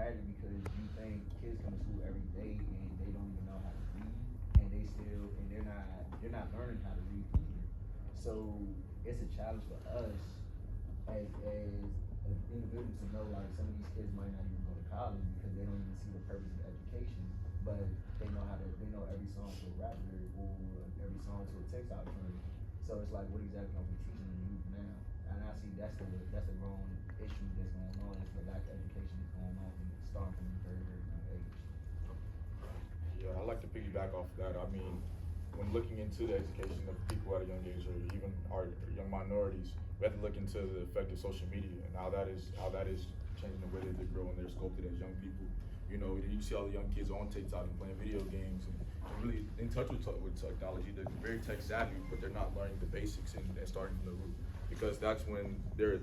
tragic because you think kids come to school every day and they don't even know how to read, and they're not learning how to read either. So it's a challenge for us as individuals to know like some of these kids might not even go to college because they don't even see the purpose of education, but they know every song to a rap lyric or every song to a TikTok trend. So it's like, what exactly are we teaching the youth now? And I see that's the growing issue that's going on. Is the lack of education that's going on starting from a very very young age. Yeah, I like to piggyback off that. I mean, when looking into the education of people at a young age, or even our young minorities, we have to look into the effect of social media and how that is changing the way that they grow and they're sculpted as young people. You know, you see all the young kids on TikTok and playing video games and really in touch with technology. They're very tech savvy, but they're not learning the basics and starting from the root. Because that's when they're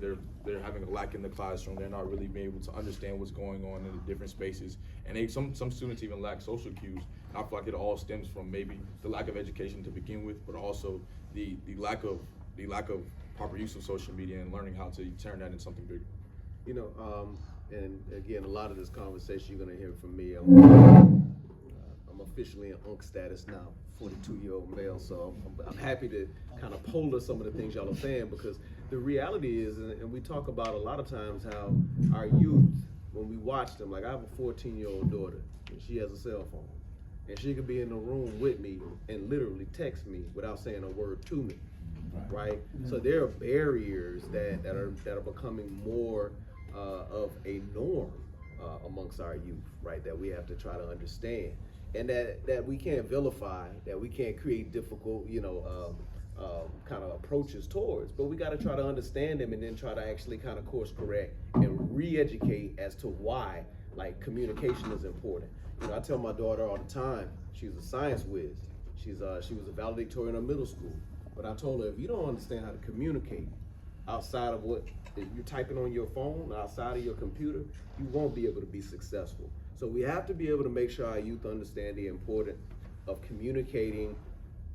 having a lack in the classroom. They're not really being able to understand what's going on in the different spaces. And some students even lack social cues. And I feel like it all stems from maybe the lack of education to begin with, but also the lack of proper use of social media and learning how to turn that into something bigger. You know, and again, a lot of this conversation you're gonna hear from me. I'm officially in UNC status now, 42-year-old male. So I'm happy to kind of polar some of the things y'all are saying, because the reality is, and we talk about a lot of times how our youth, when we watch them, like I have a 14-year-old daughter, and she has a cell phone, and she could be in the room with me and literally text me without saying a word to me. Right? So there are barriers that are becoming more of a norm amongst our youth, right? That we have to try to understand, and that we can't vilify, that we can't create difficult, kind of approaches towards. But we got to try to understand them and then try to actually kind of course correct and re-educate as to why, like, communication is important. You know, I tell my daughter all the time, she's a science whiz. She was a valedictorian in her middle school. But I told her, if you don't understand how to communicate outside of what you're typing on your phone, outside of your computer, you won't be able to be successful. So we have to be able to make sure our youth understand the importance of communicating,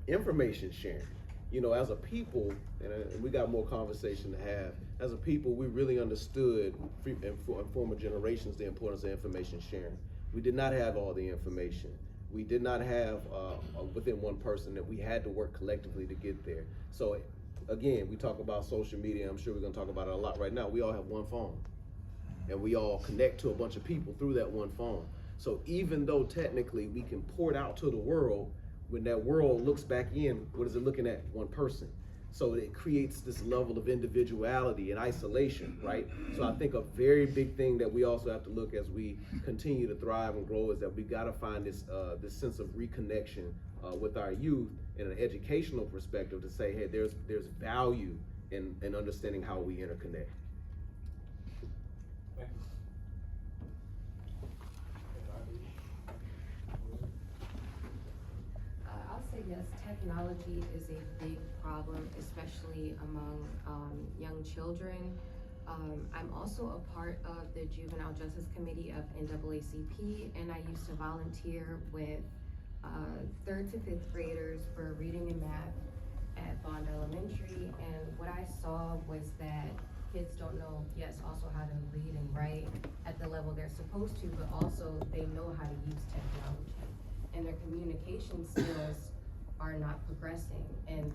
information sharing. You know, as a people, and we got more conversation to have, as a people, we really understood in former generations the importance of information sharing. We did not have all the information. We did not have within one person, that we had to work collectively to get there. So again, we talk about social media. I'm sure we're gonna talk about it a lot right now. We all have one phone, and we all connect to a bunch of people through that one phone. So even though technically we can pour it out to the world, when that world looks back in, what is it looking at? One person. So it creates this level of individuality and isolation, right? So I think a very big thing that we also have to look as we continue to thrive and grow is that we got to find this sense of reconnection with our youth in an educational perspective, to say, hey, there's value in understanding how we interconnect. I'll say yes, technology is a big problem, especially among young children. I'm also a part of the Juvenile Justice Committee of NAACP, and I used to volunteer with 3rd to 5th graders for reading and math at Bond Elementary. And what I saw was that kids don't know, yes, also how to read and write at the level they're supposed to, but also they know how to use technology. And their communication skills are not progressing, and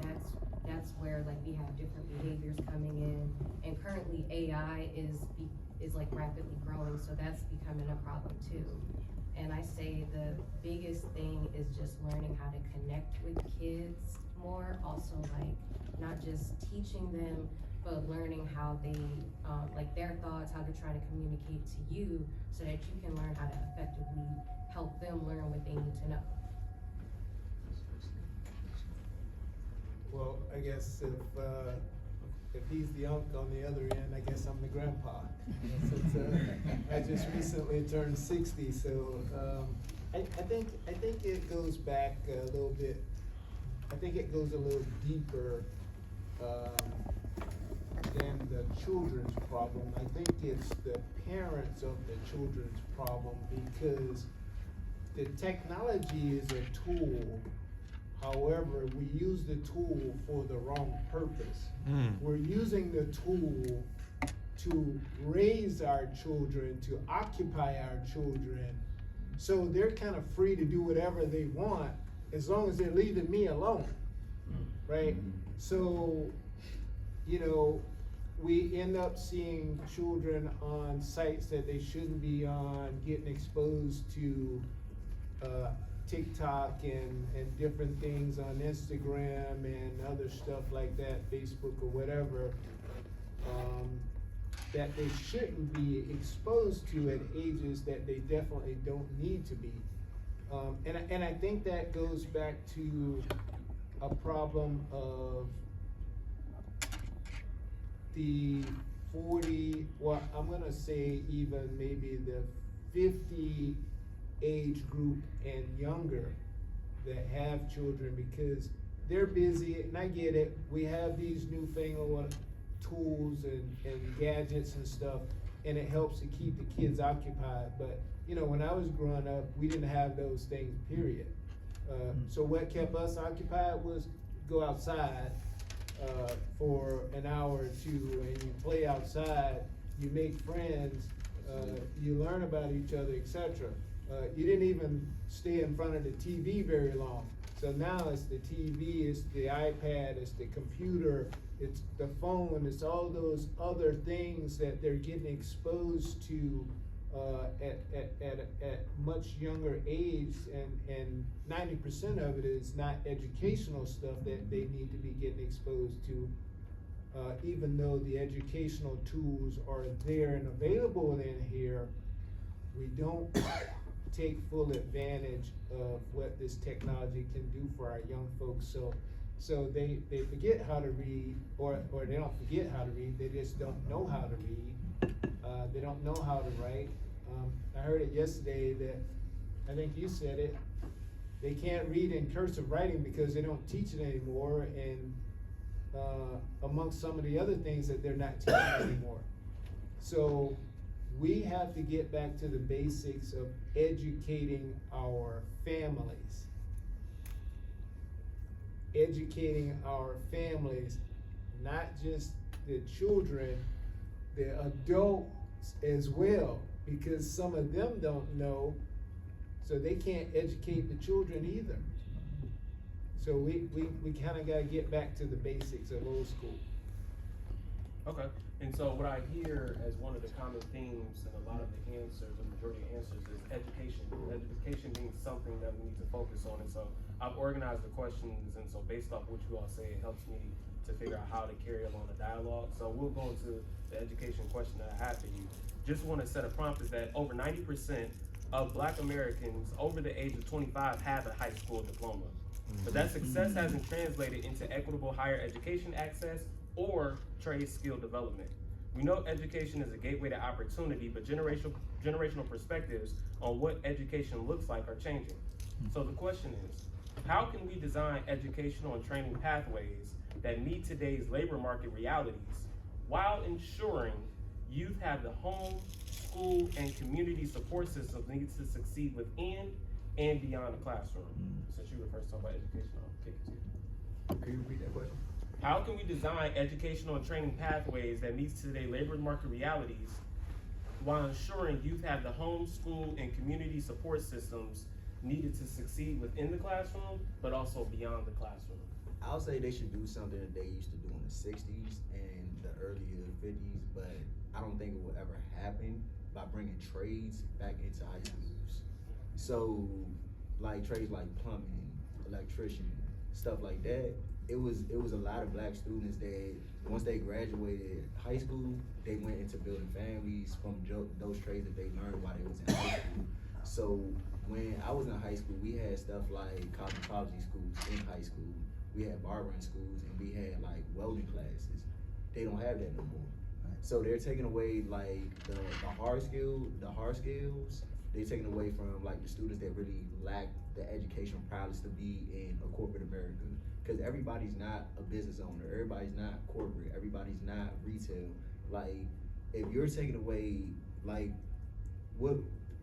that's where, like, we have different behaviors coming in. And currently AI is like rapidly growing, so that's becoming a problem too. And I say the biggest thing is just learning how to connect with kids more. Also, like, not just teaching them, but learning how they, like, their thoughts, how they're trying to communicate to you, so that you can learn how to effectively help them learn what they need to know. Well, I guess if he's the uncle on the other end, I guess I'm the grandpa. Since I just recently turned 60, so I think it goes back a little bit. I think it goes a little deeper than the children's problem. I think it's the parents of the children's problem, because the technology is a tool. However, we use the tool for the wrong purpose. We're using the tool to raise our children, to occupy our children. So they're kind of free to do whatever they want as long as they're leaving me alone, right? So, you know, we end up seeing children on sites that they shouldn't be on, getting exposed to TikTok and different things on Instagram and other stuff like that, Facebook or whatever, that they shouldn't be exposed to at ages that they definitely don't need to be. And I think that goes back to a problem of the 40, well, I'm gonna say even maybe the 50 age group and younger that have children, because they're busy, and I get it, we have these newfangled tools and gadgets and stuff, and it helps to keep the kids occupied, but you know, when I was growing up, we didn't have those things, period. So what kept us occupied was go outside for an hour or two, and you play outside, you make friends, you learn about each other, etc. You didn't even stay in front of the TV very long. So now it's the TV, it's the iPad, it's the computer, it's the phone, it's all those other things that they're getting exposed to at much younger age, and 90% of it is not educational stuff that they need to be getting exposed to, even though the educational tools are there and available in here. We don't take full advantage of what this technology can do for our young folks. So they forget how to read, or they don't forget how to read, they just don't know how to read. They don't know how to write. I heard it yesterday that, I think you said it, they can't read in cursive writing because they don't teach it anymore, and amongst some of the other things that they're not teaching anymore. So we have to get back to the basics of educating our families. Educating our families, not just the children, the adults as well, because some of them don't know, so they can't educate the children either. So we kind of got to get back to the basics of old school. Okay, and so what I hear as one of the common themes and a lot of the answers, the majority of answers, is education. Education being something that we need to focus on, and so I've organized the questions, and so based off what you all say, it helps me to figure out how to carry along the dialogue. So we'll go into the education question that I have for you. Just want to set a prompt is that over 90% of Black Americans over the age of 25 have a high school diploma. But that success hasn't translated into equitable higher education access or trade skill development. We know education is a gateway to opportunity, but generational perspectives on what education looks like are changing. So the question is, how can we design educational and training pathways that meet today's labor market realities while ensuring youth have the home, school, and community support systems needed to succeed within and beyond the classroom? Since you were first talking about education, I'll kick it to you. Can you repeat that question? How can we design educational and training pathways that meets today's labor market realities while ensuring youth have the home, school, and community support systems needed to succeed within the classroom, but also beyond the classroom? I'll say they should do something that they used to do in the 60s and the early 50s, but I don't think it will ever happen by bringing trades back into high schools. So, like trades like plumbing, electrician, stuff like that, it was a lot of Black students that once they graduated high school, they went into building families from those trades that they learned while they was in high school. So when I was in high school, we had stuff like cosmetology schools in high school. We had barbering schools, and we had like welding classes. They don't have that no more. So they're taking away like the hard skills. They're taking away from like the students that really lack the educational prowess to be in a corporate America. Because everybody's not a business owner. Everybody's not corporate. Everybody's not retail. Like, if you're taking away, like, what,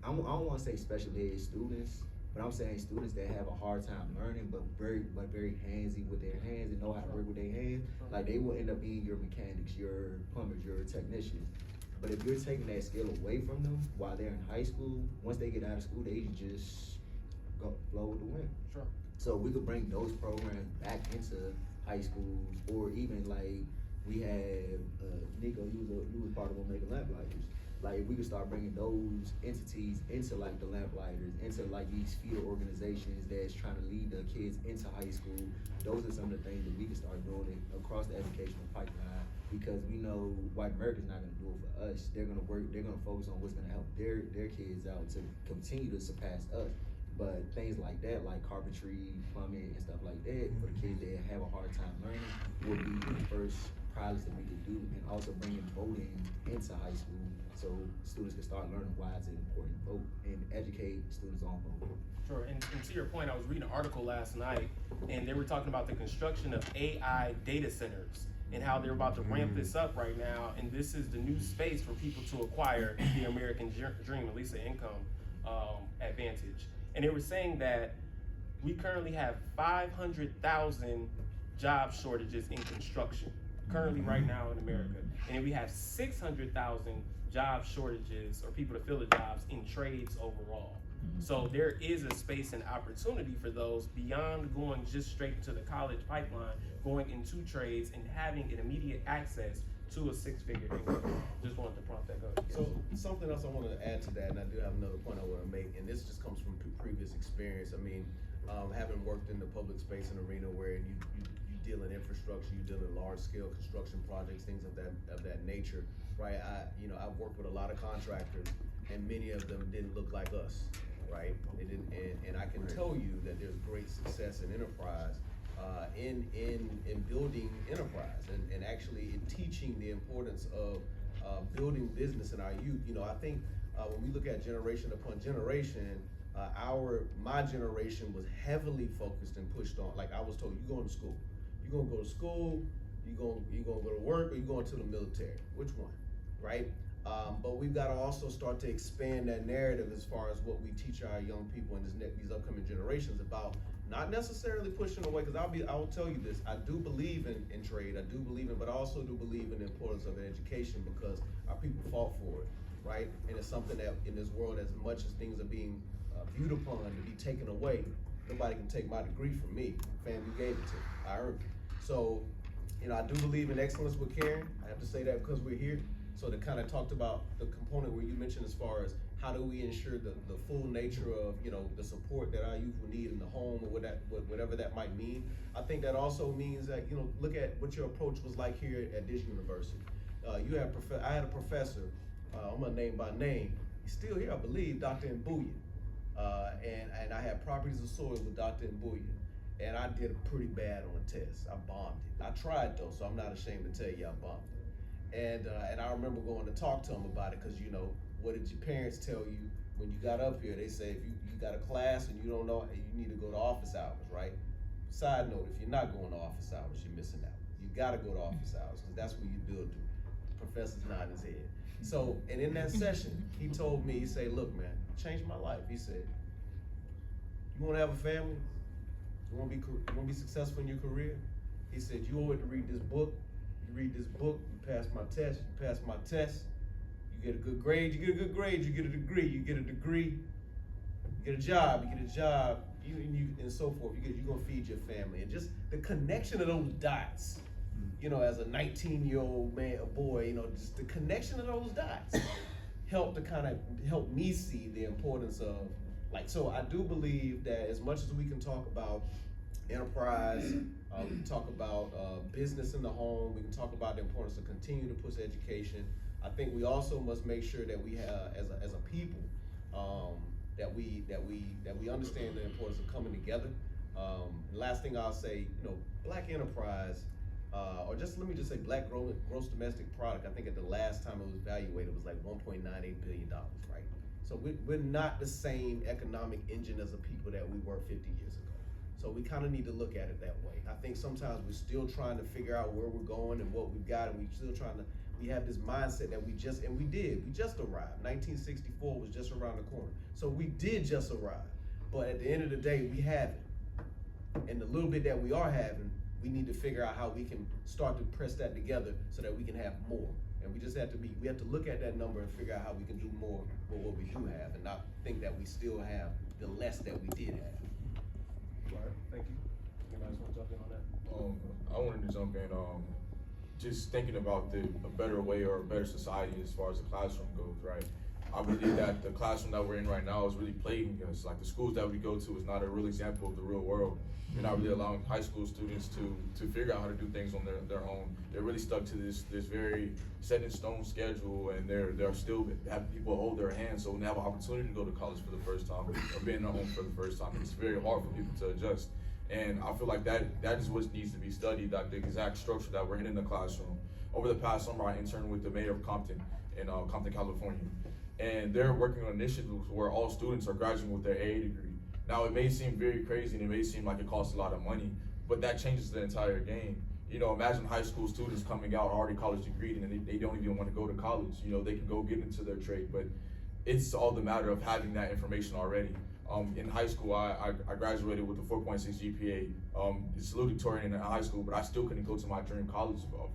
I don't want to say special ed students, but I'm saying students that have a hard time learning, but very handsy with their hands and know how to work with their hands. Like, they will end up being your mechanics, your plumbers, your technicians. But if you're taking that skill away from them while they're in high school, once they get out of school, they just go flow with the wind. Sure. So we could bring those programs back into high schools, or even like we have Nico. You was part of Omega Lamplighters. Like we could start bringing those entities into like the Lamplighters, into like these feeder organizations that's trying to lead the kids into high school. Those are some of the things that we can start doing across the educational pipeline, because we know white America's not gonna do it for us. They're gonna focus on what's gonna help their kids out to continue to surpass us. But things like that, like carpentry, plumbing, and stuff like that, for the kids that have a hard time learning, will be the first pilots that we could do, and also bringing voting into high school so students can start learning why it's important to vote and educate students on voting. Sure, and to your point, I was reading an article last night, and they were talking about the construction of AI data centers and how they're about to ramp this up right now, and this is the new space for people to acquire the American dream, at least an income advantage. And they were saying that we currently have 500,000 job shortages in construction, currently right now in America. And then we have 600,000 job shortages, or people to fill the jobs in trades overall. So there is a space and opportunity for those beyond going just straight to the college pipeline, going into trades and having an immediate access to a six-figure income. Just wanted to prompt that up. So something else I wanted to add to that, and I do have another point I want to make, and this just comes from previous experience. I mean, having worked in the public space and arena where you deal in infrastructure, you deal in large-scale construction projects, things of that nature, right? I've worked with a lot of contractors, and many of them didn't look like us, right? They didn't, and I can tell you that there's great success in enterprise. In building enterprise and actually in teaching the importance of building business in our youth. I think when we look at generation upon generation, my generation was heavily focused and pushed on. Like I was told, you going to school, you're gonna go to school, you gonna go to work, or you going to the military. Which one, right? But we've got to also start to expand that narrative as far as what we teach our young people in these upcoming generations about. Not necessarily pushing away, because I will tell you this, I do believe in trade, I do believe in, but I also do believe in the importance of education, because our people fought for it, right? And it's something that in this world, as much as things are being viewed upon to be taken away, nobody can take my degree from me. Family gave it to me, I earned it. So, I do believe in excellence with caring. I have to say that because we're here. So to kind of talked about the component where you mentioned as far as how do we ensure the full nature of, the support that our youth will need in the home, or whatever that might mean. I think that also means that, look at what your approach was like here at this university. I had a professor, I'm gonna name by name, he's still here, I believe, Dr. Mbuya. And I had properties of soil with Dr. Mbuya. And I did pretty bad on the test. I bombed it. I tried though, so I'm not ashamed to tell you I bombed it. And I remember going to talk to him about it, because what did your parents tell you when you got up here? They say if you got a class and you don't know, you need to go to office hours, right? Side note, if you're not going to office hours, you're missing out. You gotta go to office hours, because that's where you build it. The professor's nodding his head. So, and in that session, he told me, he said, look man, you changed my life. He said, you wanna have a family? You wanna be successful in your career? He said, you owe it to read this book. You read this book, you pass my test, you pass my test, you get a good grade, you get a good grade, you get a degree, you get a degree, you get a job, and so forth. You're gonna feed your family. And just the connection of those dots, as a 19-year-old man, a boy, just the connection of those dots helped to kind of help me see the importance of, so I do believe that as much as we can talk about enterprise, we can talk about business in the home, we can talk about the importance of continue to push education. I think we also must make sure that we have, as a people, that we understand the importance of coming together. Last thing I'll say, black enterprise, or let me just say black gross domestic product, I think at the last time it was evaluated, was like $1.98 billion, right? So we're not the same economic engine as the people that we were 50 years ago. So we kind of need to look at it that way. I think sometimes we're still trying to figure out where we're going and what we've got, and we have this mindset that we just arrived. 1964 was just around the corner. So we did just arrive, but at the end of the day, we haven't. And the little bit that we are having, we need to figure out how we can start to press that together so that we can have more. And we just have to we have to look at that number and figure out how we can do more with what we do have, and not think that we still have the less that we did have. Right, thank you. Anybody else wanna jump in on that? I wanted to jump in, just thinking about a better way or a better society as far as the classroom goes, right? I believe that the classroom that we're in right now is really plaguing us. Like the schools that we go to is not a real example of the real world. We're not really allowing high school students to figure out how to do things on their own. They're really stuck to this very set in stone schedule, and they're still having people hold their hands. So when they have an opportunity to go to college for the first time or be in their home for the first time, it's very hard for people to adjust. And I feel like that is what needs to be studied, that the exact structure that we're in the classroom. Over the past summer, I interned with the mayor of Compton in Compton, California. And they're working on initiatives where all students are graduating with their AA degree. Now, it may seem very crazy and it may seem like it costs a lot of money, but that changes the entire game. You know, imagine high school students coming out already college degreed and they don't even want to go to college. You know, they can go get into their trade, but it's all the matter of having that information already. In high school, I graduated with a 4.6 GPA. It's salutatorian in high school, but I still couldn't go to my dream college of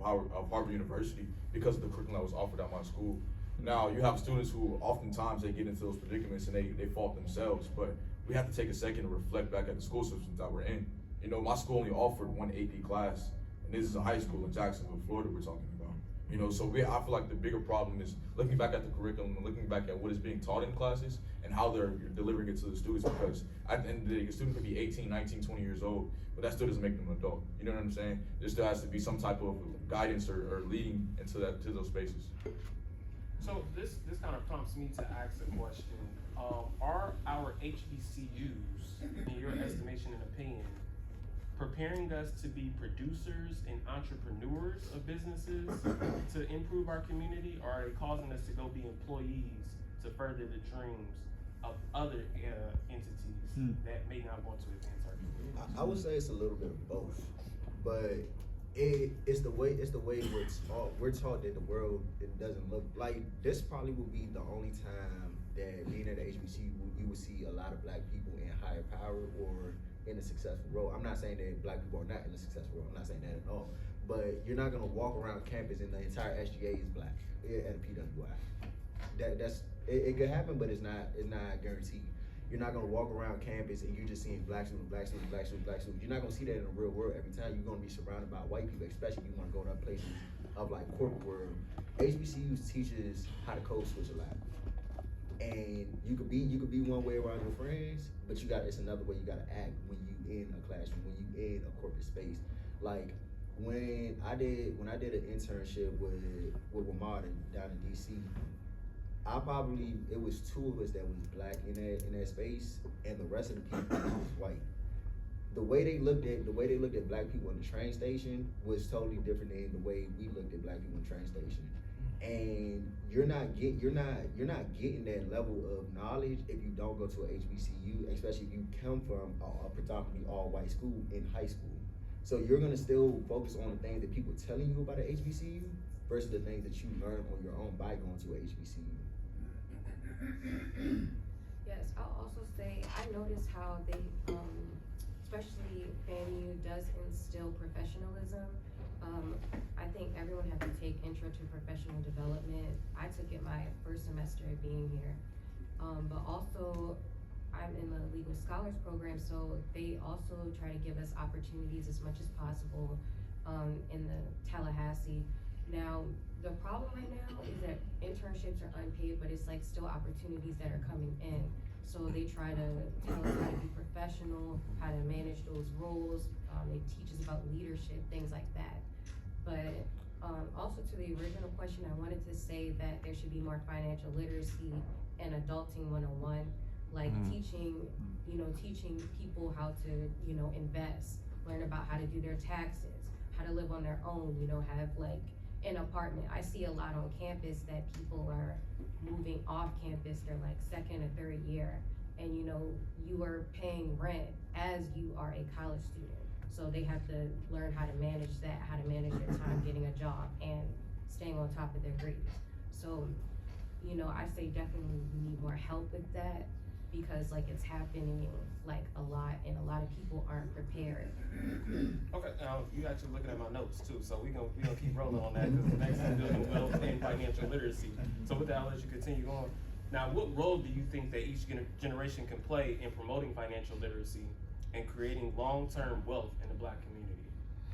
Harvard University because of the curriculum that was offered at my school. Now, you have students who oftentimes they get into those predicaments and they fault themselves, but we have to take a second to reflect back at the school systems that we're in. You know, my school only offered one AP class, and this is a high school in Jacksonville, Florida we're talking about. You know, so I feel like the bigger problem is looking back at the curriculum and looking back at what is being taught in classes and how they're delivering it to the students, because at the end of the day, a student could be 18, 19, 20 years old, but that still doesn't make them an adult. You know what I'm saying? There still has to be some type of guidance or leading into those spaces. So this kind of prompts me to ask a question. Are our HBCUs, in your estimation and opinion, preparing us to be producers and entrepreneurs of businesses to improve our community, or are they causing us to go be employees to further the dreams of other entities that may not want to advance our community? I would say it's a little bit of both, but it's the way we're taught that the world, it doesn't look like this. Probably will be the only time that being at the HBCU you will see a lot of black people in higher power or in a successful role. I'm not saying that black people are not in a successful role. I'm not saying that at all. But you're not gonna walk around campus and the entire SGA is black at a PWI. It could happen, but it's not guaranteed. You're not gonna walk around campus and you're just seeing black students, black students, black students, black students. You're not gonna see that in the real world every time. You're gonna be surrounded by white people, especially if you wanna go to places of like corporate world. HBCUs teaches how to code switch a lot. And you could be one way around your friends, but it's another way you gotta act when you in a classroom, when you in a corporate space. Like when I did an internship with Ramada down in DC, it was two of us that was black in that space, and the rest of the people was white. The way they looked at black people in the train station was totally different than the way we looked at black people in the train station. And you're not getting that level of knowledge if you don't go to a HBCU, especially if you come from a predominantly all white school in high school. So you're gonna still focus on the things that people are telling you about a HBCU versus the things that you learn on your own by going to a HBCU. Yes, I'll also say I noticed how they, especially FAMU, does instill professionalism. I think everyone has to take intro to professional development. I took it my first semester of being here. But also I'm in the Legal Scholars Program, so they also try to give us opportunities as much as possible in the Tallahassee. Now, the problem right now is that internships are unpaid, but it's like still opportunities that are coming in. So they try to tell us how to be professional, how to manage those roles. They teach us about leadership, things like that. But also to the original question, I wanted to say that there should be more financial literacy and adulting 101, like teaching people how to, invest, learn about how to do their taxes, how to live on their own, have like an apartment. I see a lot on campus that people are moving off campus, they're like second or third year, and you are paying rent as you are a college student. So they have to learn how to manage that, how to manage their time getting a job and staying on top of their grades. So, I say definitely we need more help with that. because like it's happening like a lot and a lot of people aren't prepared. Okay, now you actually looking at my notes too, so we gonna keep rolling on that, because the next is building wealth and financial literacy. So with that, I'll let you continue on. Now, what role do you think that each generation can play in promoting financial literacy and creating long-term wealth in the Black community?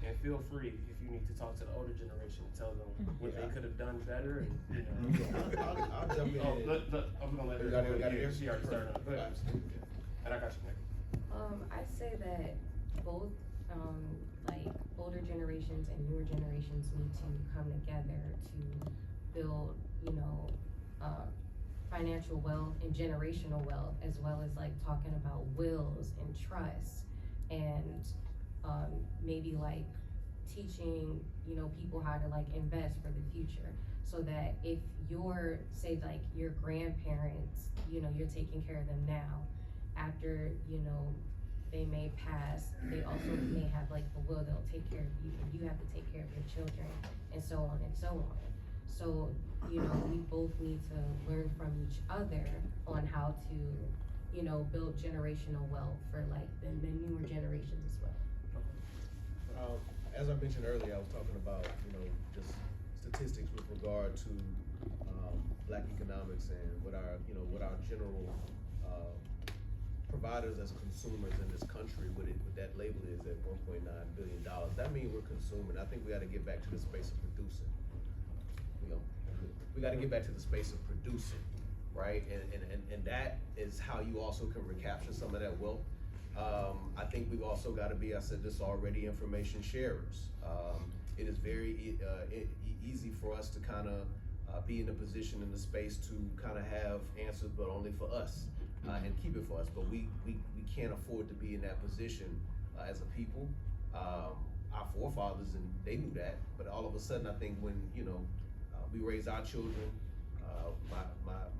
And feel free, if you need to talk to the older generation, tell them what they could have done better, and, you know. I'll jump in. I'm gonna let her, You got it here? she already started on it. Go ahead. And I got you, Nick. I'd say that both, like older generations and newer generations need to come together to build, you know, financial wealth and generational wealth, as well as like talking about wills and trusts, and maybe like teaching, you know, people how to like invest for the future, so that if you're, say like your grandparents, you know, you're taking care of them now, after, you know, they may pass, they also may have like a will, they'll take care of you, and you have to take care of your children, and so on and so on. So, you know, we both need to learn from each other on how to, you know, build generational wealth for like the newer generations as well. As I mentioned earlier, I was talking about, you know, just statistics with regard to Black economics and what our general providers as consumers in this country, what that label is at $1.9 billion. That means we're consuming. I think we got to get back to the space of producing. You know, we got to get back to the space of producing, right? And that is how you also can recapture some of that wealth. I think we've also got to be, I said this already, information sharers. It is very easy for us to kind of be in a position in the space to kind of have answers, but only for us, and keep it for us. But we can't afford to be in that position as a people. Our forefathers, and they knew that, but all of a sudden, I think when, you know, we raise our children,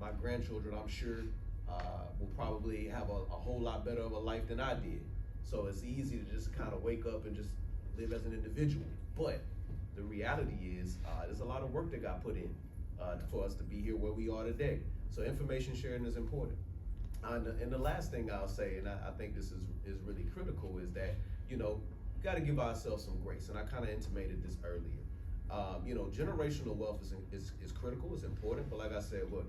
my grandchildren, I'm sure, will probably have a whole lot better of a life than I did. So it's easy to just kind of wake up and just live as an individual. But the reality is, there's a lot of work that got put in for us to be here where we are today. So information sharing is important. And the last thing I'll say, and I think this is really critical, is that, you know, we got to give ourselves some grace. And I kind of intimated this earlier. You know, generational wealth is critical, it's important, but like I said, we're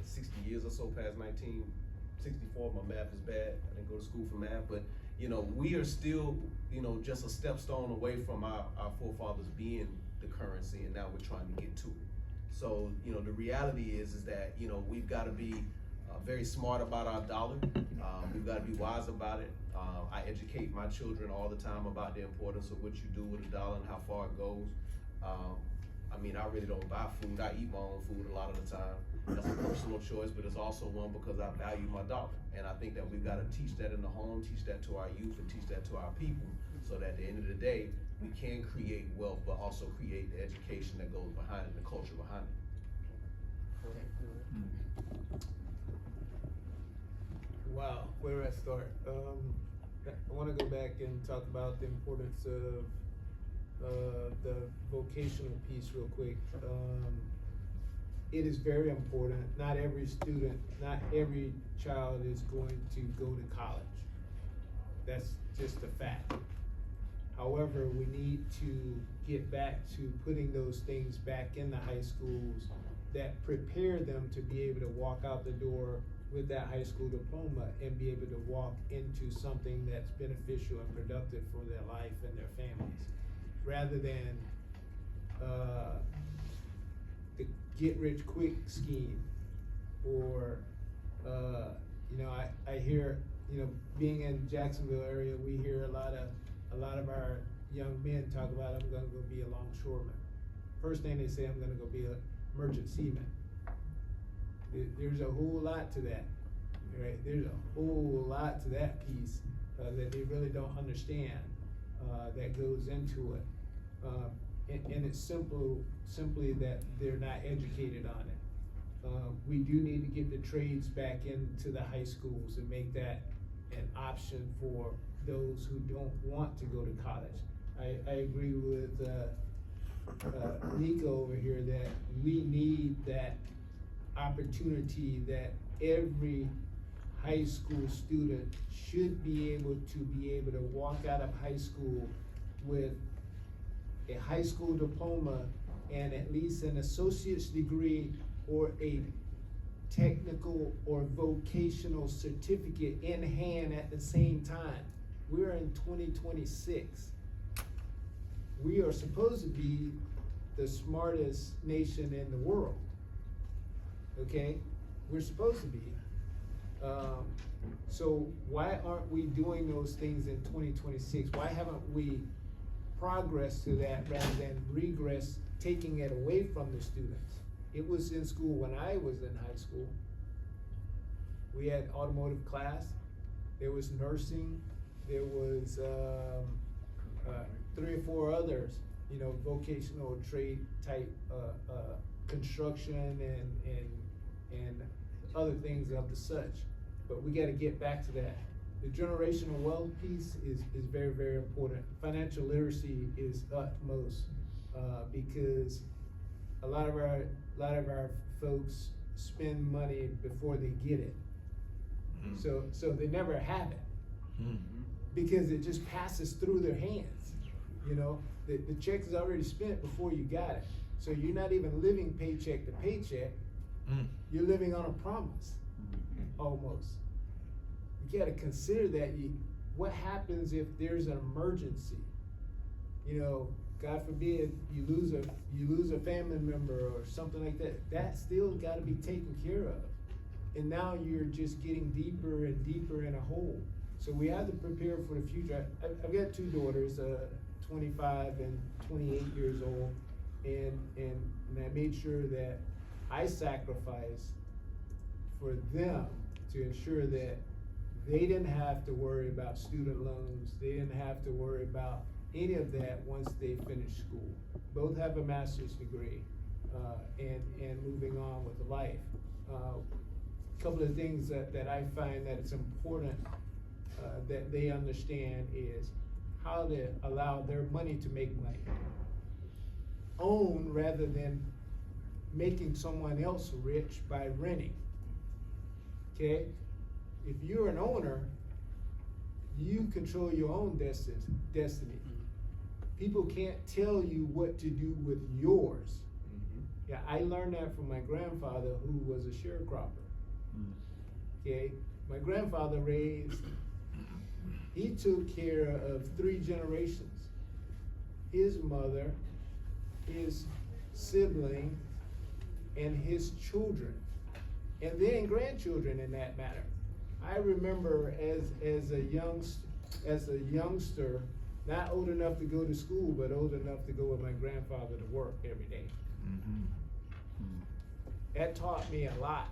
60 years or so past 1964, my math is bad, I didn't go to school for math, but, you know, we are still, you know, just a stepstone away from our forefathers being the currency, and now we're trying to get to it. So, you know, the reality is that, you know, we've got to be very smart about our dollar, we've got to be wise about it. I educate my children all the time about the importance of what you do with a dollar and how far it goes. I mean, I really don't buy food. I eat my own food a lot of the time. That's a personal choice, but it's also one because I value my dollar. And I think that we've got to teach that in the home, teach that to our youth, and teach that to our people, so that at the end of the day, we can create wealth, but also create the education that goes behind it, the culture behind it. Wow, where do I start? I want to go back and talk about the importance of the vocational piece real quick. It is very important. Not every student, not every child is going to go to college. That's just a fact. However, we need to get back to putting those things back in the high schools that prepare them to be able to walk out the door with that high school diploma and be able to walk into something that's beneficial and productive for their life and their families, rather than the get-rich-quick scheme. Or you know, I hear, you know, being in Jacksonville area, we hear a lot of our young men talk about, I'm gonna go be a longshoreman. First thing they say, I'm gonna go be a merchant seaman. There's a whole lot to that, right? There's a whole lot to that piece that they really don't understand that goes into it. And it's simply that they're not educated on it. We do need to get the trades back into the high schools and make that an option for those who don't want to go to college. I agree with Nico over here that we need that opportunity that every high school student should be able to walk out of high school with a high school diploma and at least an associate's degree or a technical or vocational certificate in hand at the same time. We're in 2026. We are supposed to be the smartest nation in the world. Okay? We're supposed to be. So why aren't we doing those things in 2026? Why haven't we progressed to that rather than regress, taking it away from the students? It was in school when I was in high school. We had automotive class, there was nursing, there was 3 or 4 others, you know, vocational trade type, construction and other things of the such. But we gotta get back to that. The generational wealth piece is very, very important. Financial literacy is utmost, because a lot of our folks spend money before they get it. So they never have it, because it just passes through their hands. You know, the check is already spent before you got it. So you're not even living paycheck to paycheck. You're living on a promise, almost. You gotta consider that. What happens if there's an emergency? You know, God forbid you lose a family member or something like that. That still gotta be taken care of. And now you're just getting deeper and deeper in a hole. So we have to prepare for the future. I've got 2 daughters, 25 and 28 years old, and I made sure that I sacrificed for them to ensure that they didn't have to worry about student loans. They didn't have to worry about any of that once they finished school. Both have a master's degree, and moving on with life. Couple of things that I find that it's important that they understand is how to allow their money to make money. Own rather than making someone else rich by renting. Okay? If you're an owner, you control your own destiny. People can't tell you what to do with yours. Yeah, I learned that from my grandfather, who was a sharecropper. Okay, my grandfather he took care of 3 generations. His mother, his sibling, and his children, and then grandchildren in that matter. I remember as a youngster, not old enough to go to school, but old enough to go with my grandfather to work every day. That taught me a lot.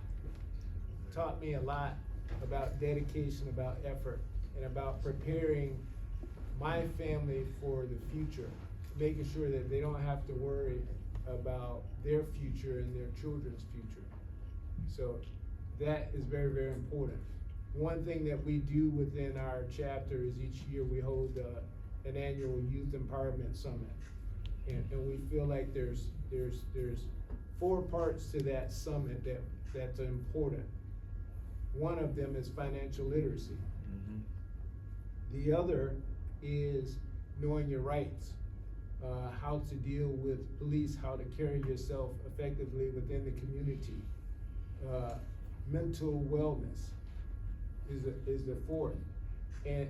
Taught me a lot about dedication, about effort, and about preparing my family for the future, making sure that they don't have to worry about their future and their children's future. So that is very, very important. One thing that we do within our chapter is each year we hold an annual Youth Empowerment Summit. And we feel like there's 4 parts to that summit that's important. One of them is financial literacy. The other is knowing your rights, how to deal with police, how to carry yourself effectively within the community. Mental wellness is the 4th, the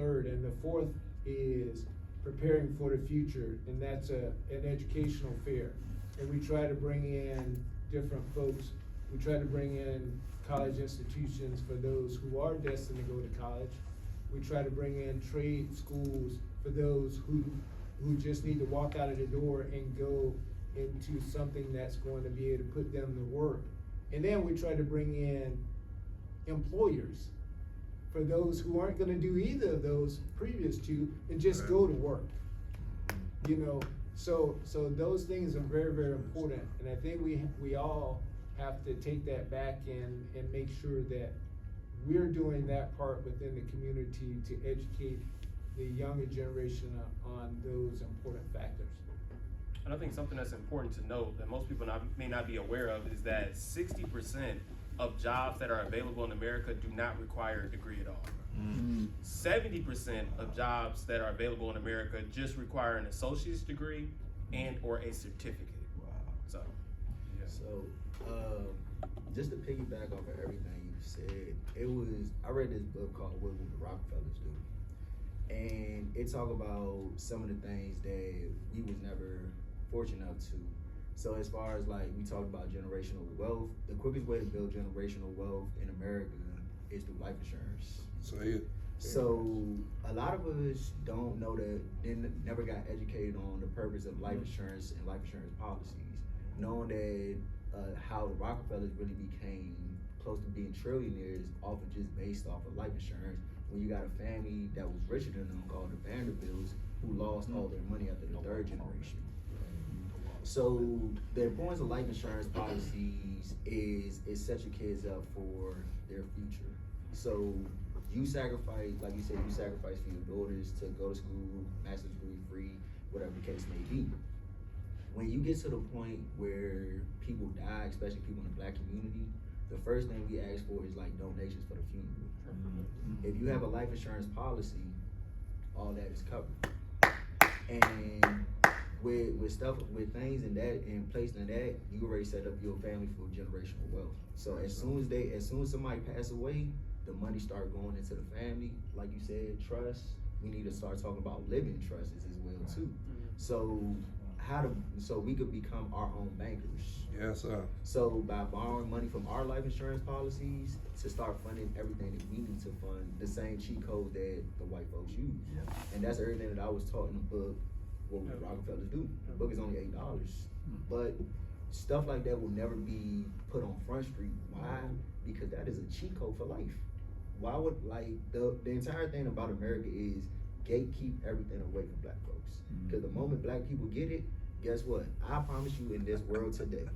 3rd, and the 4th is preparing for the future, and that's an educational fair. And we try to bring in different folks. We try to bring in college institutions for those who are destined to go to college. We try to bring in trade schools for those who just need to walk out of the door and go into something that's going to be able to put them to work. And then we try to bring in employers for those who aren't gonna do either of those previous 2 and just go to work. You know, so those things are very, very important. And I think we all have to take that back and make sure that we're doing that part within the community to educate the younger generation on those important factors. And I think something that's important to note that most people may not be aware of is that 60% of jobs that are available in America do not require a degree at all. 70% of jobs that are available in America just require an associate's degree and or a certificate. Wow. So, yeah. So, just to piggyback off of everything you said, I read this book called What Would the Rockefellers Do? And it talk about some of the things that we was never fortunate enough to. So as far as like, we talked about generational wealth, the quickest way to build generational wealth in America is through life insurance. So a lot of us don't know that, never got educated on the purpose of life insurance and life insurance policies, knowing that how the Rockefellers really became close to being trillionaires off of just based off of life insurance, when you got a family that was richer than them called the Vanderbilts, who lost all their money after the third generation. So the importance of life insurance policies is set your kids up for their future. So you sacrifice, like you said, you sacrifice for your daughters to go to school, master's degree free, whatever the case may be. When you get to the point where people die, especially people in the Black community, the first thing we ask for is like donations for the funeral. If you have a life insurance policy, all that is covered. And with stuff, with things in that, and placed in that, you already set up your family for generational wealth. So as soon as somebody pass away, the money start going into the family. Like you said, trust. We need to start talking about living trusts as well too. So so we could become our own bankers. Yes, sir. So by borrowing money from our life insurance policies to start funding everything that we need to fund, the same cheat code that the white folks use. And that's everything that I was taught in the book, What Would the Rockefellers Do? The book is only $8. But stuff like that will never be put on Front Street. Why? Because that is a cheat code for life. Why would, like, the entire thing about America is gatekeep everything away from Black folks. Because the moment Black people get it, guess what? I promise you, in this world today,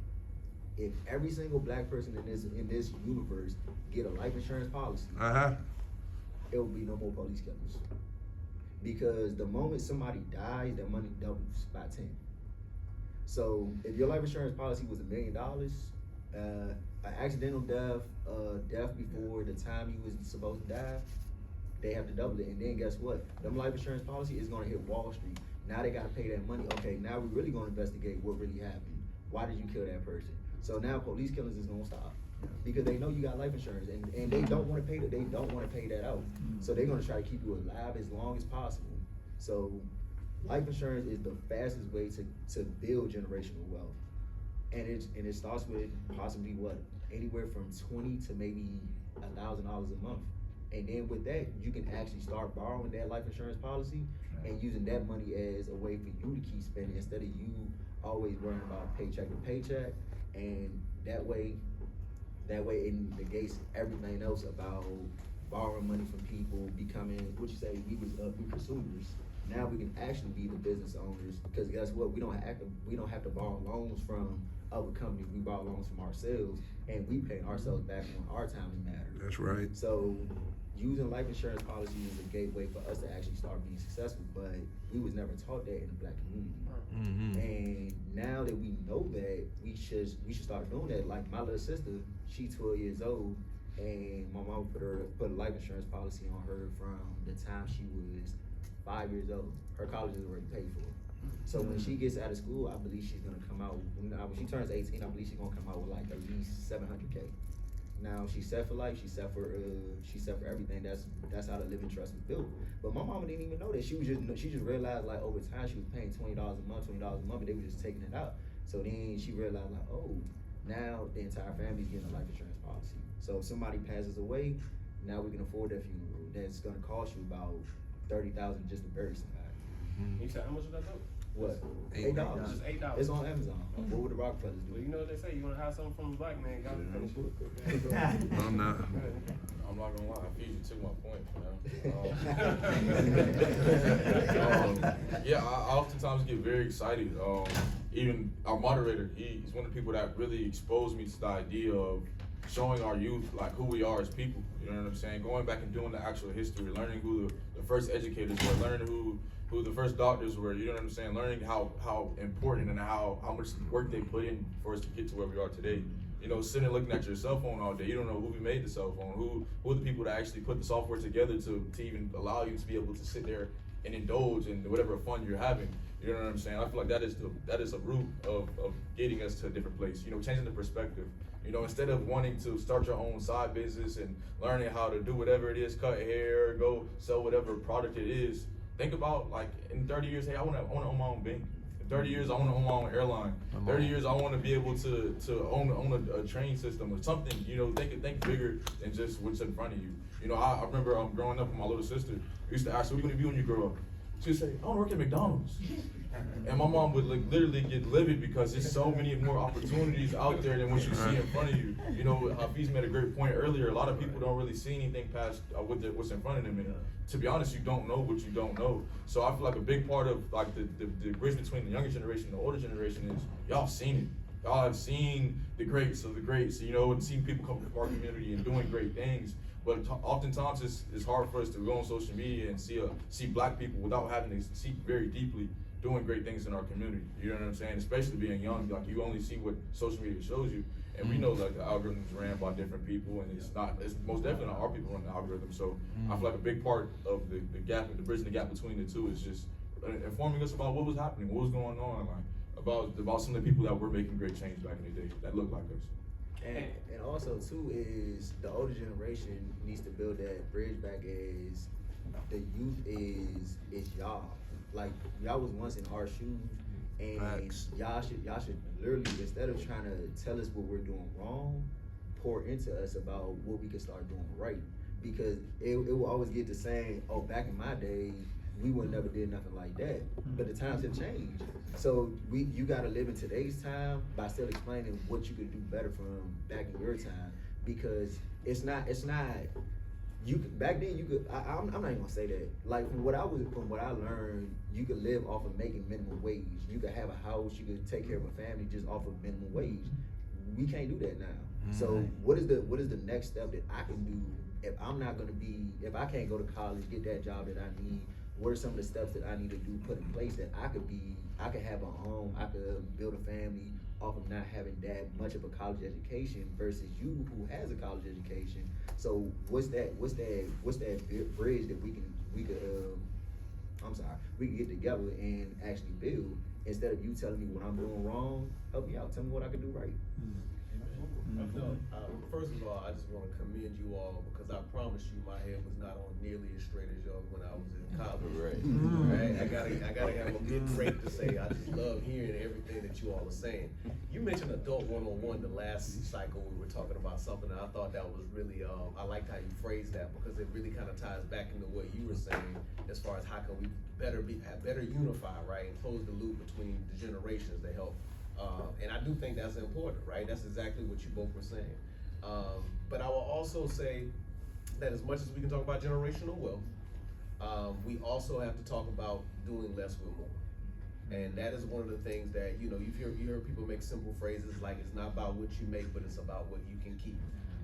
if every single Black person in this universe get a life insurance policy, there will be no more police killers. Because the moment somebody dies, that money doubles by 10. So if your life insurance policy was $1 million, an accidental death, death before the time you was supposed to die, they have to double it. And then guess what? Them life insurance policy is gonna hit Wall Street. Now they gotta pay that money. Okay, now we're really gonna investigate what really happened. Why did you kill that person? So now police killings is gonna stop. Because they know you got life insurance, and they don't wanna pay that out. So they're gonna try to keep you alive as long as possible. So life insurance is the fastest way to build generational wealth. And it starts with possibly what? Anywhere from $20 to maybe $1,000 a month. And then with that, you can actually start borrowing that life insurance policy and using that money as a way for you to keep spending instead of you always worrying about paycheck to paycheck. And that way it negates everything else about borrowing money from people, becoming, what you say, we consumers. Now we can actually be the business owners, because guess what? We don't have to borrow loans from other companies. We borrow loans from ourselves, and we pay ourselves back when our time matters. That's right. So using life insurance policy is a gateway for us to actually start being successful, but we was never taught that in the Black community. And now that we know that, we should start doing that. Like my little sister, she's 12 years old, and my mom put a life insurance policy on her from the time she was 5 years old. Her college is already paid for. So when she gets out of school, I believe she's gonna come out, when she turns 18, I believe she's gonna come out with like at least $700K. Now she's set for life, she's set for everything. That's how the living trust was built. But my mama didn't even know that. She just realized like over time she was paying $20 a month, and they were just taking it out. So then she realized like, oh, now the entire family's getting a life insurance policy. So if somebody passes away, now we can afford their funeral. That's gonna cost you about $30,000 just to bury somebody. You said how much was that though? What? $8. $8. Just $8. It's on Amazon. What would the Rockefellers do? Well, you know what they say, you wanna have something from a Black man, gotta finish it. Oh, no. I'm not gonna lie, Ephesians took my point, yeah, I oftentimes get very excited. Even our moderator, he's one of the people that really exposed me to the idea of showing our youth like who we are as people. You know what I'm saying? Going back and doing the actual history, learning who the first educators were, learning who who the first doctors were, you know what I'm saying? Learning how important and how much work they put in for us to get to where we are today. You know, sitting looking at your cell phone all day, you don't know who made the cell phone, who are the people that actually put the software together to even allow you to be able to sit there and indulge in whatever fun you're having. You know what I'm saying? I feel like that is a root of getting us to a different place. You know, changing the perspective. You know, instead of wanting to start your own side business and learning how to do whatever it is, cut hair, go sell whatever product it is, think about like in 30 years, hey, I wanna own my own bank. In 30 years, I wanna own my own airline. 30 years, I wanna be able to own a train system or something. You know, think bigger than just what's in front of you. You know, I remember growing up with my little sister. We used to ask her, what are you gonna be when you grow up? She would say, I wanna work at McDonald's. And my mom would like literally get livid because there's so many more opportunities out there than what you see in front of you. You know, Hafiz made a great point earlier. A lot of people don't really see anything past what's in front of them. And to be honest, you don't know what you don't know. So I feel like a big part of like the bridge between the younger generation and the older generation is y'all seen it. Y'all have seen the greats of the greats, you know, and seen people come from our community and doing great things. But oftentimes it's hard for us to go on social media and see black people without having to see very deeply doing great things in our community. You know what I'm saying? Especially being young, like you only see what social media shows you. And we know like the algorithms ran by different people, and it's most definitely not our people running the algorithm. So I feel like a big part of the gap, the bridging the gap between the two is just informing us about what was happening, what was going on, like about some of the people that were making great change back in the day that looked like us. And also too is the older generation needs to build that bridge back as the youth is y'all. Like y'all was once in our shoes, and y'all should literally, instead of trying to tell us what we're doing wrong, pour into us about what we can start doing right. Because it will always get to saying, oh, back in my day, we would never did nothing like that. But the times have changed. So you gotta live in today's time by still explaining what you could do better from back in your time. Because it's not you could, back then you could, I'm not even gonna say that. Like from what I learned, you could live off of making minimum wage. You could have a house, you could take care of a family just off of minimum wage. We can't do that now. So what is the next step that I can do if I can't go to college, get that job that I need? What are some of the steps that I need to do, put in place that I could have a home, I could build a family off of not having that much of a college education versus you who has a college education. So what's that bridge that we can get together and actually build, instead of you telling me what I'm doing wrong, help me out, tell me what I can do right. First of all, I just want to commend you all because I promise you my head was not on nearly as straight as yours when I was in college. Right? I gotta have a good break to say I just love hearing everything that you all are saying. You mentioned Adult 101 the last cycle we were talking about something, and I thought that was really I liked how you phrased that because it really kind of ties back into what you were saying as far as how can we better unify, right, and close the loop between the generations to help. And I do think that's important, right? That's exactly what you both were saying. But I will also say that as much as we can talk about generational wealth, we also have to talk about doing less with more. And that is one of the things that, you hear people make simple phrases like it's not about what you make, but it's about what you can keep.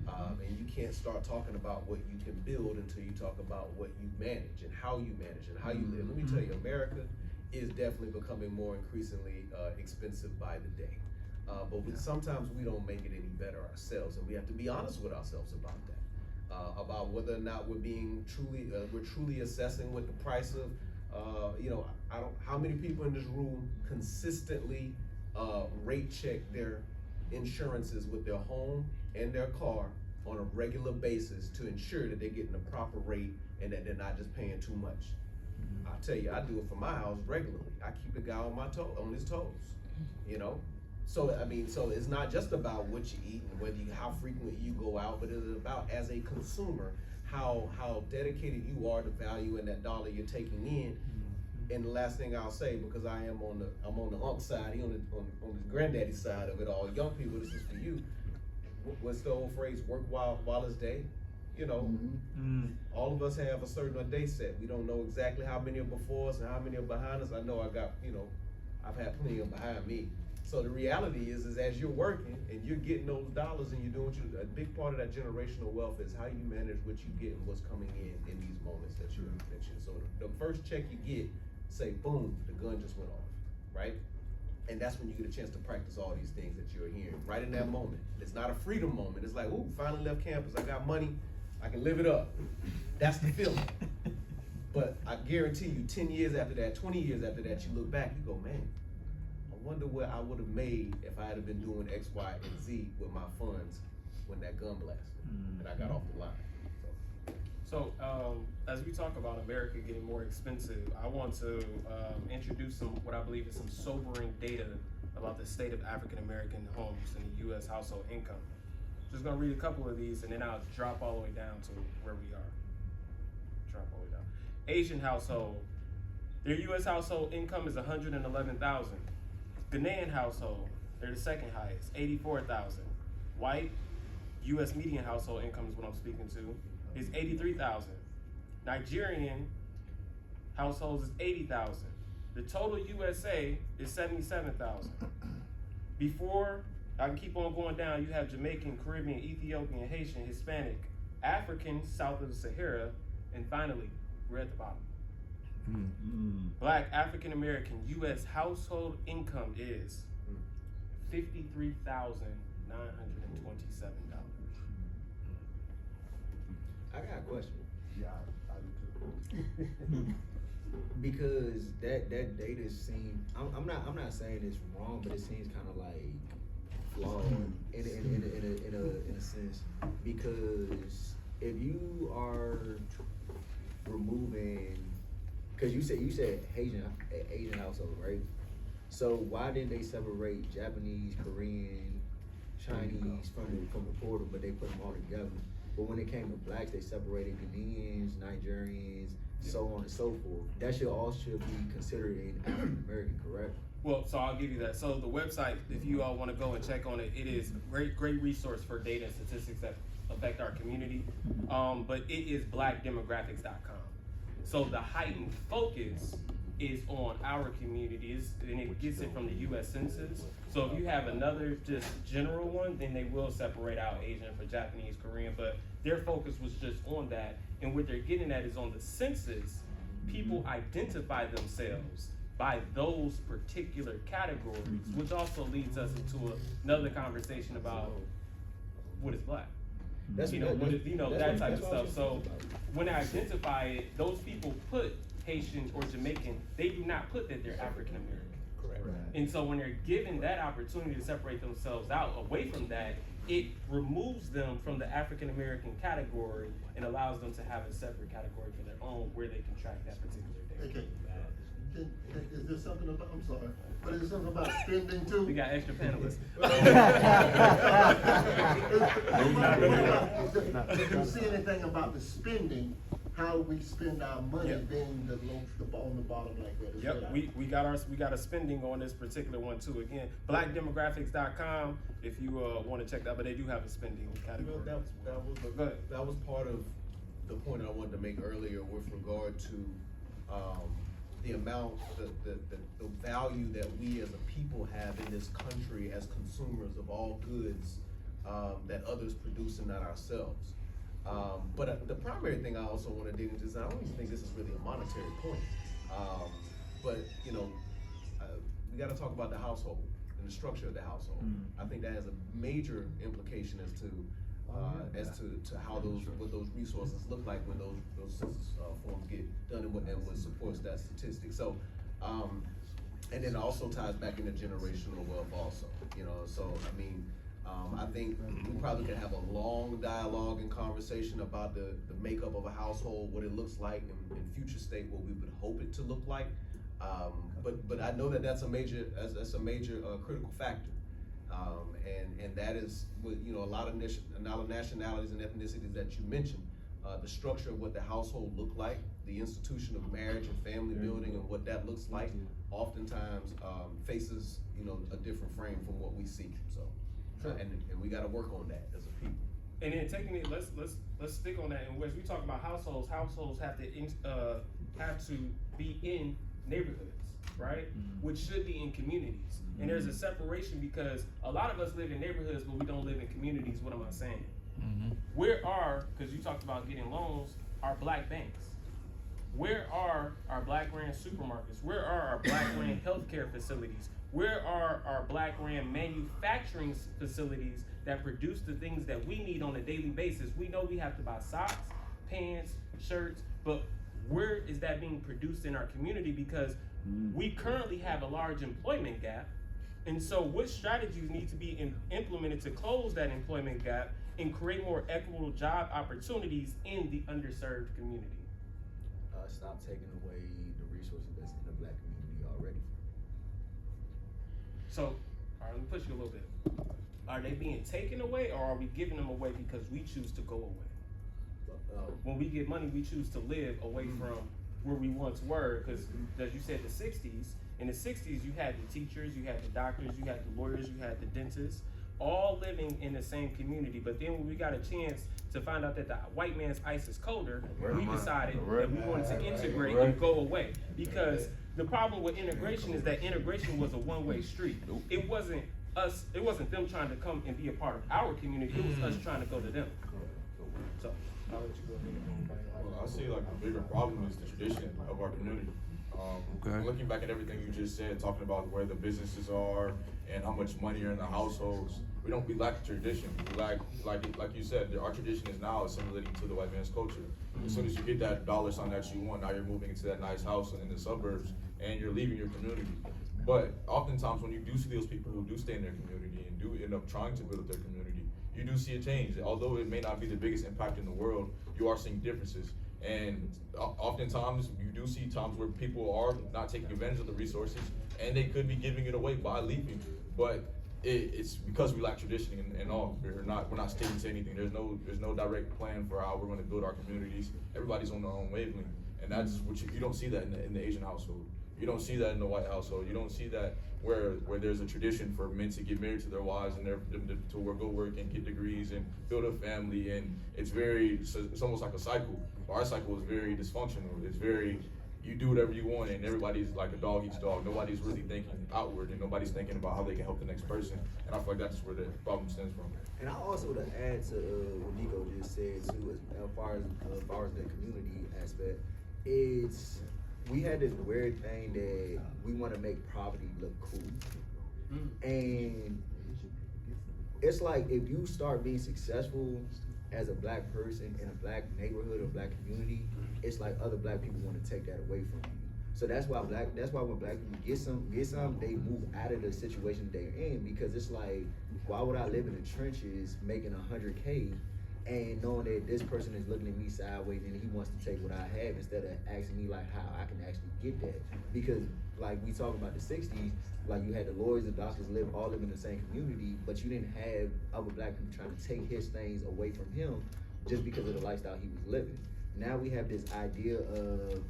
And you can't start talking about what you can build until you talk about what you manage and how you manage and how you live. Let me tell you, America is definitely becoming more increasingly expensive by the day. But sometimes we don't make it any better ourselves, and we have to be honest with ourselves about that. About whether or not we're truly assessing what the price of, how many people in this room consistently rate check their insurances with their home and their car on a regular basis to ensure that they're getting the proper rate and that they're not just paying too much. I tell you, I do it for my house regularly. I keep the guy on his toes, So it's not just about what you eat and how frequently you go out, but it's about, as a consumer, how dedicated you are to value in that dollar you're taking in. And the last thing I'll say, because I'm on the unc side, he on his granddaddy side of it all. Young people, this is for you. What's the old phrase? Work while it's day. All of us have a certain day set. We don't know exactly how many are before us and how many are behind us. I know I've had plenty of behind me. So the reality is as you're working and you're getting those dollars and you're doing a big part of that generational wealth is how you manage what you get and what's coming in these moments that you mentioned. So the first check you get, say, boom, the gun just went off, right? And that's when you get a chance to practice all these things that you're hearing, right in that moment. It's not a freedom moment. It's like, ooh, finally left campus. I got money. I can live it up. That's the feeling. But I guarantee you, 10 years after that, 20 years after that, you look back, you go, man, I wonder what I would have made if I had been doing X, Y, and Z with my funds when that gun blasted and I got off the line. So, as we talk about America getting more expensive, I want to introduce what I believe is some sobering data about the state of African American homes and the U.S. household income. Just gonna read a couple of these and then I'll drop all the way down to where we are. Drop all the way down. Asian household, their U.S. household income is $111,000. Ghanaian household, they're the second highest, $84,000. White, U.S. median household income is what I'm speaking to, is $83,000. Nigerian households is $80,000. The total USA is $77,000. Before, I can keep on going down, you have Jamaican, Caribbean, Ethiopian, Haitian, Hispanic, African, south of the Sahara, and finally, we're at the bottom. Black African American U.S. household income is $53,927. I got a question. Yeah, I do too. Because that data seems, I'm not saying it's wrong, but it seems kind of like flawed in a sense, because if you are removing, because you said Asian household, right? So why didn't they separate Japanese, Korean, Chinese from the portal, but they put them all together? But when it came to blacks, they separated Ghanaians, Nigerians, so on and so forth. That should be considered an African American, correct? Well, so I'll give you that. So the website, if you all want to go and check on it, it is a great resource for data and statistics that affect our community. But it is blackdemographics.com. So the heightened focus is on our communities, and it gets it from the U.S. Census. So if you have another just general one, then they will separate out Asian for Japanese, Korean, but their focus was just on that. And what they're getting at is on the census, people identify themselves by those particular categories, which also leads us into another conversation about what is black. That's That type of stuff. So when I identify it, those people put Haitian or Jamaican, they do not put that they're African American. Correct. Right. And so when they're given that opportunity to separate themselves out away from that, it removes them from the African American category and allows them to have a separate category for their own where they can track that particular data. Okay. Is there something about, I'm sorry, but is there something about spending too? We got extra panelists. If you see anything about the spending, how we spend our money Yep. being on the bottom like that? Is Yep, that- we got a spending on this particular one too. Again, blackdemographics.com if you want to check that, but they do have a spending category. That was Go ahead. that was part of the point I wanted to make earlier with regard to the amount, the value that we as a people have in this country as consumers of all goods that others produce and not ourselves. But the primary thing I also want to dig into is I don't even think this is really a monetary point. But you know, we got to talk about the household and the structure of the household. I think that has a major implication as to how what those resources look like when those census forms get done and what supports that statistic. So, and then it also ties back into generational wealth also. You know, so I mean, I think we probably could have a long dialogue and conversation about the makeup of a household, what it looks like in future state, what we would hope it to look like. But I know that's a major critical factor. And that is with, you know, a lot of nationalities and ethnicities that you mentioned, the structure of what the household looked like, the institution of marriage and family building and what that looks like, oftentimes faces, you know, a different frame from what we see. So, and we got to work on that as a people. And then taking it, let's stick on that. And as we talk about households have to be in neighborhoods, right? Which should be in communities. And there's a separation because a lot of us live in neighborhoods, but we don't live in communities. What am I saying? Where are, because you talked about getting loans, are black banks? Where are our black ran supermarkets? Where are our black ran healthcare facilities? Where are our black ran manufacturing facilities that produce the things that we need on a daily basis? We know we have to buy socks, pants, shirts, but where is that being produced in our community? Because we currently have a large employment gap. And so what strategies need to be implemented to close that employment gap and create more equitable job opportunities in the underserved community? Stop taking away the resources that's in the black community already. So, all right, let me push you a little bit. Are they being taken away, or are we giving them away because we choose to go away? When we get money, we choose to live away from where we once were, because as you said, the 60s, in the 60s, you had the teachers, you had the doctors, you had the lawyers, you had the dentists, all living in the same community. But then when we got a chance to find out that the white man's ice is colder, we decided that we wanted to integrate and go away. Because the problem with integration is that integration was a one-way street. It wasn't them trying to come and be a part of our community, it was us trying to go to them. So, I'll let you go ahead. Well, I see like the bigger problem is the tradition of our community. Looking back at everything you just said, talking about where the businesses are and how much money are in the households, we lack tradition. We lack, like you said, our tradition is now assimilating to the white man's culture. As soon as you get that dollar sign that you want, now you're moving into that nice house in the suburbs and you're leaving your community. But oftentimes when you do see those people who do stay in their community and do end up trying to build up their community, you do see a change. Although it may not be the biggest impact in the world, you are seeing differences. And oftentimes you do see times where people are not taking advantage of the resources and they could be giving it away by leaving. But it's because we lack tradition and all. We're not sticking to anything. There's no direct plan for how we're going to build our communities. Everybody's on their own wavelength, and that's what you don't see that in the Asian household. You don't see that in the white household. You don't see that where there's a tradition for men to get married to their wives and to go work and get degrees and build a family, and it's almost like a cycle. Our cycle is very dysfunctional. It's very, you do whatever you want and everybody's like a dog eats dog. Nobody's really thinking outward and nobody's thinking about how they can help the next person. And I feel like that's where the problem stems from. And I also to add to what Nico just said too, as far as the community aspect, we had this weird thing that we want to make poverty look cool. And it's like if you start being successful as a black person in a black neighborhood or black community, it's like other black people want to take that away from you. So that's why when black people get some, they move out of the situation they're in, because it's like, why would I live in the trenches making 100K and knowing that this person is looking at me sideways and he wants to take what I have instead of asking me like how I can actually get that? Because like we talk about the 60s, like you had the lawyers, the doctors all live in the same community, but you didn't have other black people trying to take his things away from him just because of the lifestyle he was living. Now we have this idea of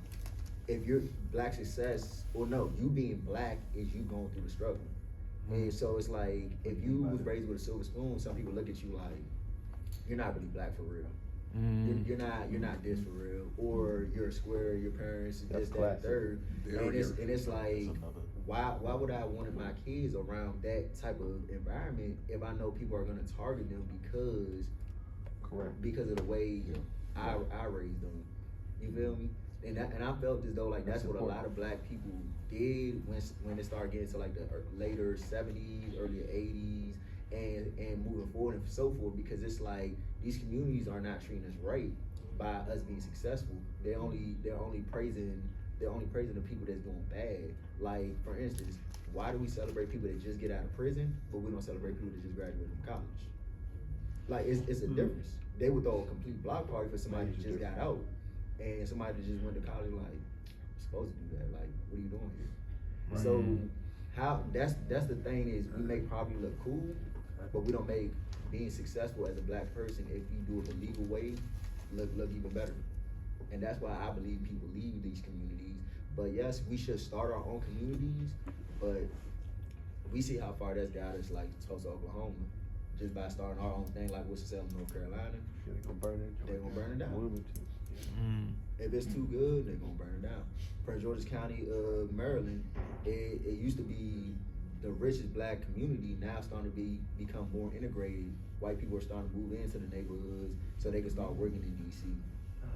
if you're black success, or no, you being black is you going through the struggle. And so it's like, if you was raised with a silver spoon, some people look at you like, you're not really black for real. You're not this for real, or you're a square. Your parents this, that, third, and it's like, why would I want my kids around that type of environment if I know people are gonna target them because of the way I raised them? You feel me? And I felt as though like that's what a lot of black people did when it started getting to like the later 70s, early 80s. And moving forward and so forth, because it's like these communities are not treating us right by us being successful. They're only praising the people that's doing bad. Like for instance, why do we celebrate people that just get out of prison, but we don't celebrate people that just graduated from college? Like it's a difference. They would throw a complete block party for somebody that just got out, and somebody that just went to college. Like, you're supposed to do that. Like, what are you doing here? Right. So that's the thing is we make poverty look cool, but we don't make being successful as a black person, if you do it the legal way, look even better. And that's why I believe people leave these communities. But yes, we should start our own communities, but we see how far that's got us, like Tulsa, Oklahoma, just by starting our own thing, like Winston-Salem, North Carolina. They're gonna burn it down. If it's too good, they're gonna burn it down. Prince George's County, Maryland, it used to be the richest black community, now starting to become more integrated. White people are starting to move into the neighborhoods so they can start working in DC.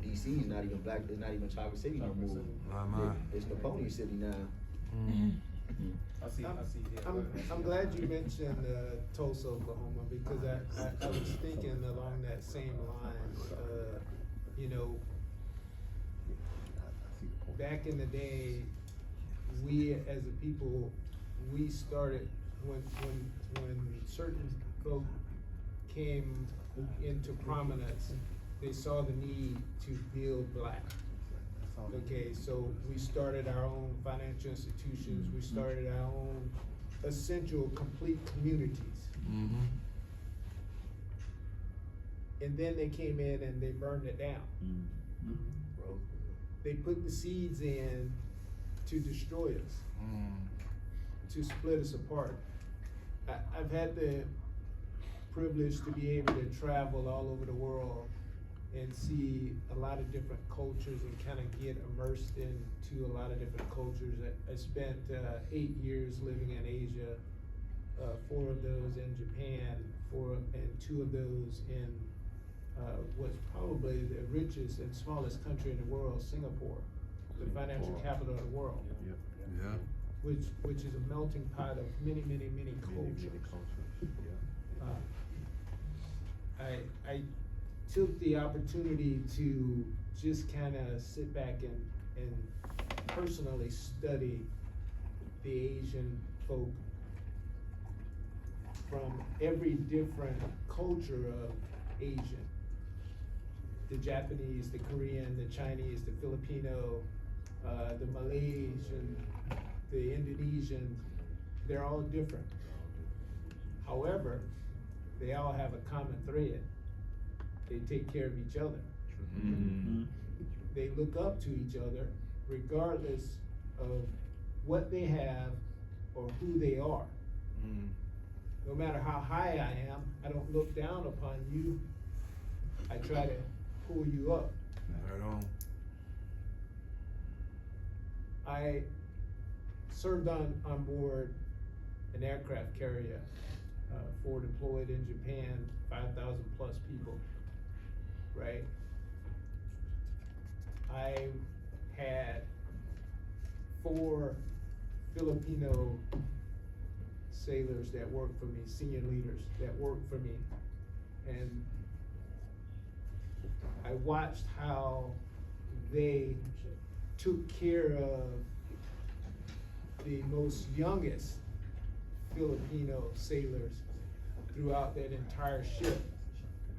DC is not even black. It's not even Chocolate City no more. It's Napoleon City now. I see, yeah. go ahead. I'm glad you mentioned Tulsa, Oklahoma, because I was thinking along that same line. You know, back in the day, we as a people, we started when certain folk came into prominence, they saw the need to build black. Okay, so we started our own financial institutions, we started our own essential complete communities. And then they came in and they burned it down. They put the seeds in to destroy us, to split us apart. I've had the privilege to be able to travel all over the world and see a lot of different cultures and kind of get immersed into a lot of different cultures. I spent 8 years living in Asia, 4 of those in Japan, and 2 of those in what's probably the richest and smallest country in the world, Singapore, the financial capital of the world. Which is a melting pot of many cultures. I took the opportunity to just kind of sit back and personally study the Asian folk from every different culture of Asian. The Japanese, the Korean, the Chinese, the Filipino, the Malaysian, the Indonesian, they're all different. However, they all have a common thread. They take care of each other. They look up to each other regardless of what they have or who they are. No matter how high I am, I don't look down upon you. I try to pull you up. Right on. I served on board an aircraft carrier, forward deployed in Japan, 5,000 plus people, right? I had 4 Filipino sailors that worked for me, senior leaders that worked for me, and I watched how they took care of the most youngest Filipino sailors throughout that entire ship.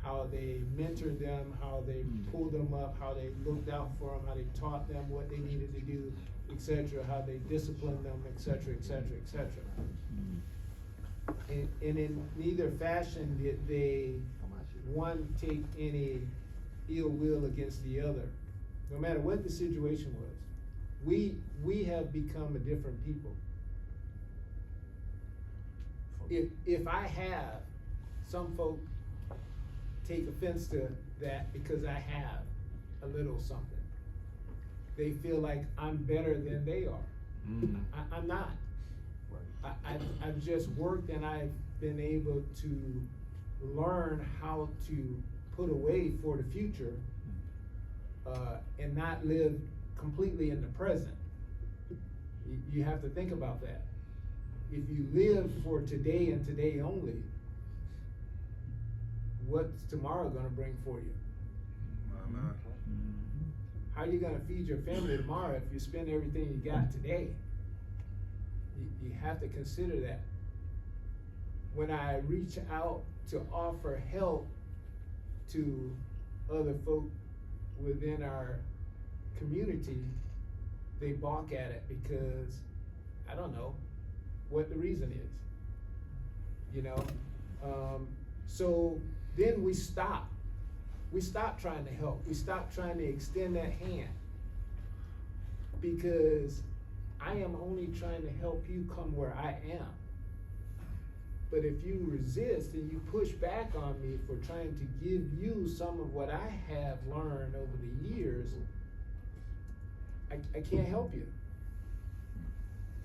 How they mentored them, how they pulled them up, how they looked out for them, how they taught them what they needed to do, etc., how they disciplined them, etc., etc., etc. And in neither fashion did they, one, take any ill will against the other. No matter what the situation was, we have become a different people. If I have, some folk take offense to that because I have a little something. They feel like I'm better than they are. I'm not. I've just worked and I've been able to learn how to put away for the future and not live completely in the present. You have to think about that. If you live for today and today only, what's tomorrow gonna bring for you? How are you gonna feed your family tomorrow if you spend everything you got today? You have to consider that. When I reach out to offer help to other folk within our community, they balk at it because I don't know what the reason is, you know? So then we stop. We stop trying to help. We stop trying to extend that hand because I am only trying to help you come where I am. But if you resist and you push back on me for trying to give you some of what I have learned over the years, I can't help you.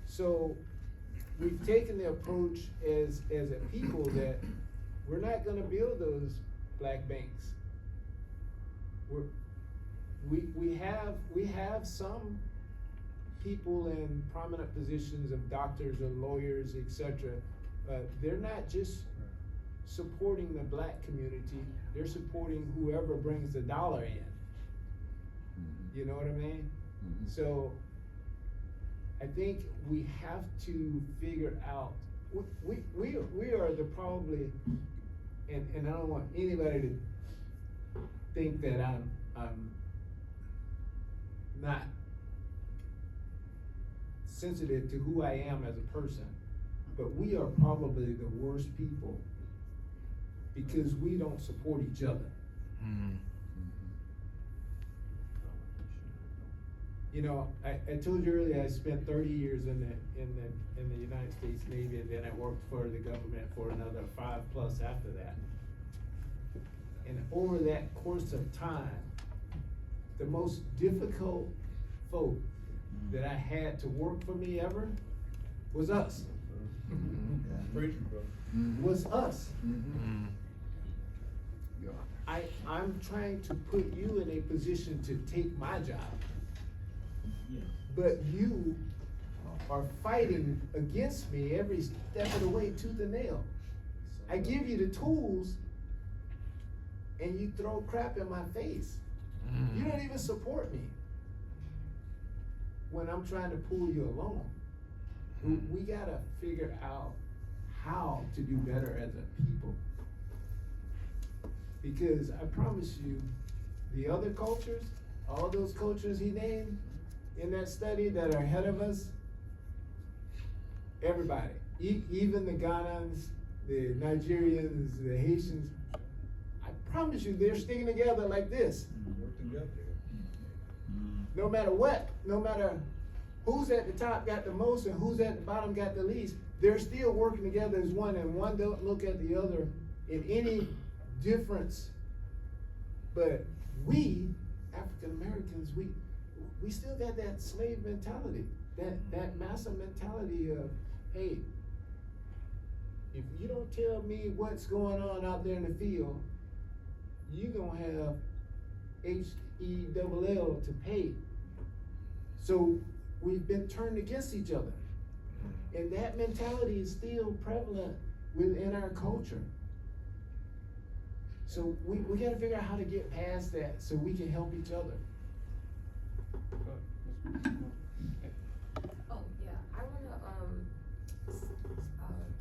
So we've taken the approach as a people that we're not gonna build those black banks. we have some people in prominent positions of doctors or lawyers, etc. They're not just supporting the black community, they're supporting whoever brings the dollar in. You know what I mean? So I think we have to figure out, we are the probably, and I don't want anybody to think that I'm not sensitive to who I am as a person, but we are probably the worst people because we don't support each other. You know, I told you earlier I spent 30 years in the United States Navy, and then I worked for the government for another 5+ after that. And over that course of time, the most difficult folk that I had to work for me ever was us. Was us. I'm trying to put you in a position to take my job. But you are fighting against me every step of the way, tooth and nail. I give you the tools and you throw crap in my face. You don't even support me when I'm trying to pull you along. We gotta figure out how to do better as a people. Because I promise you, the other cultures, all those cultures he named in that study that are ahead of us, everybody, even the Ghanans, the Nigerians, the Haitians, I promise you they're sticking together like this. No matter what, no matter who's at the top got the most and who's at the bottom got the least, they're still working together as one, and one don't look at the other in any difference. But we, African Americans, we still got that slave mentality, that massa mentality of, hey, if you don't tell me what's going on out there in the field, you gonna have HELL to pay. So we've been turned against each other. And that mentality is still prevalent within our culture. So we gotta figure out how to get past that so we can help each other. Oh, yeah, I wanna,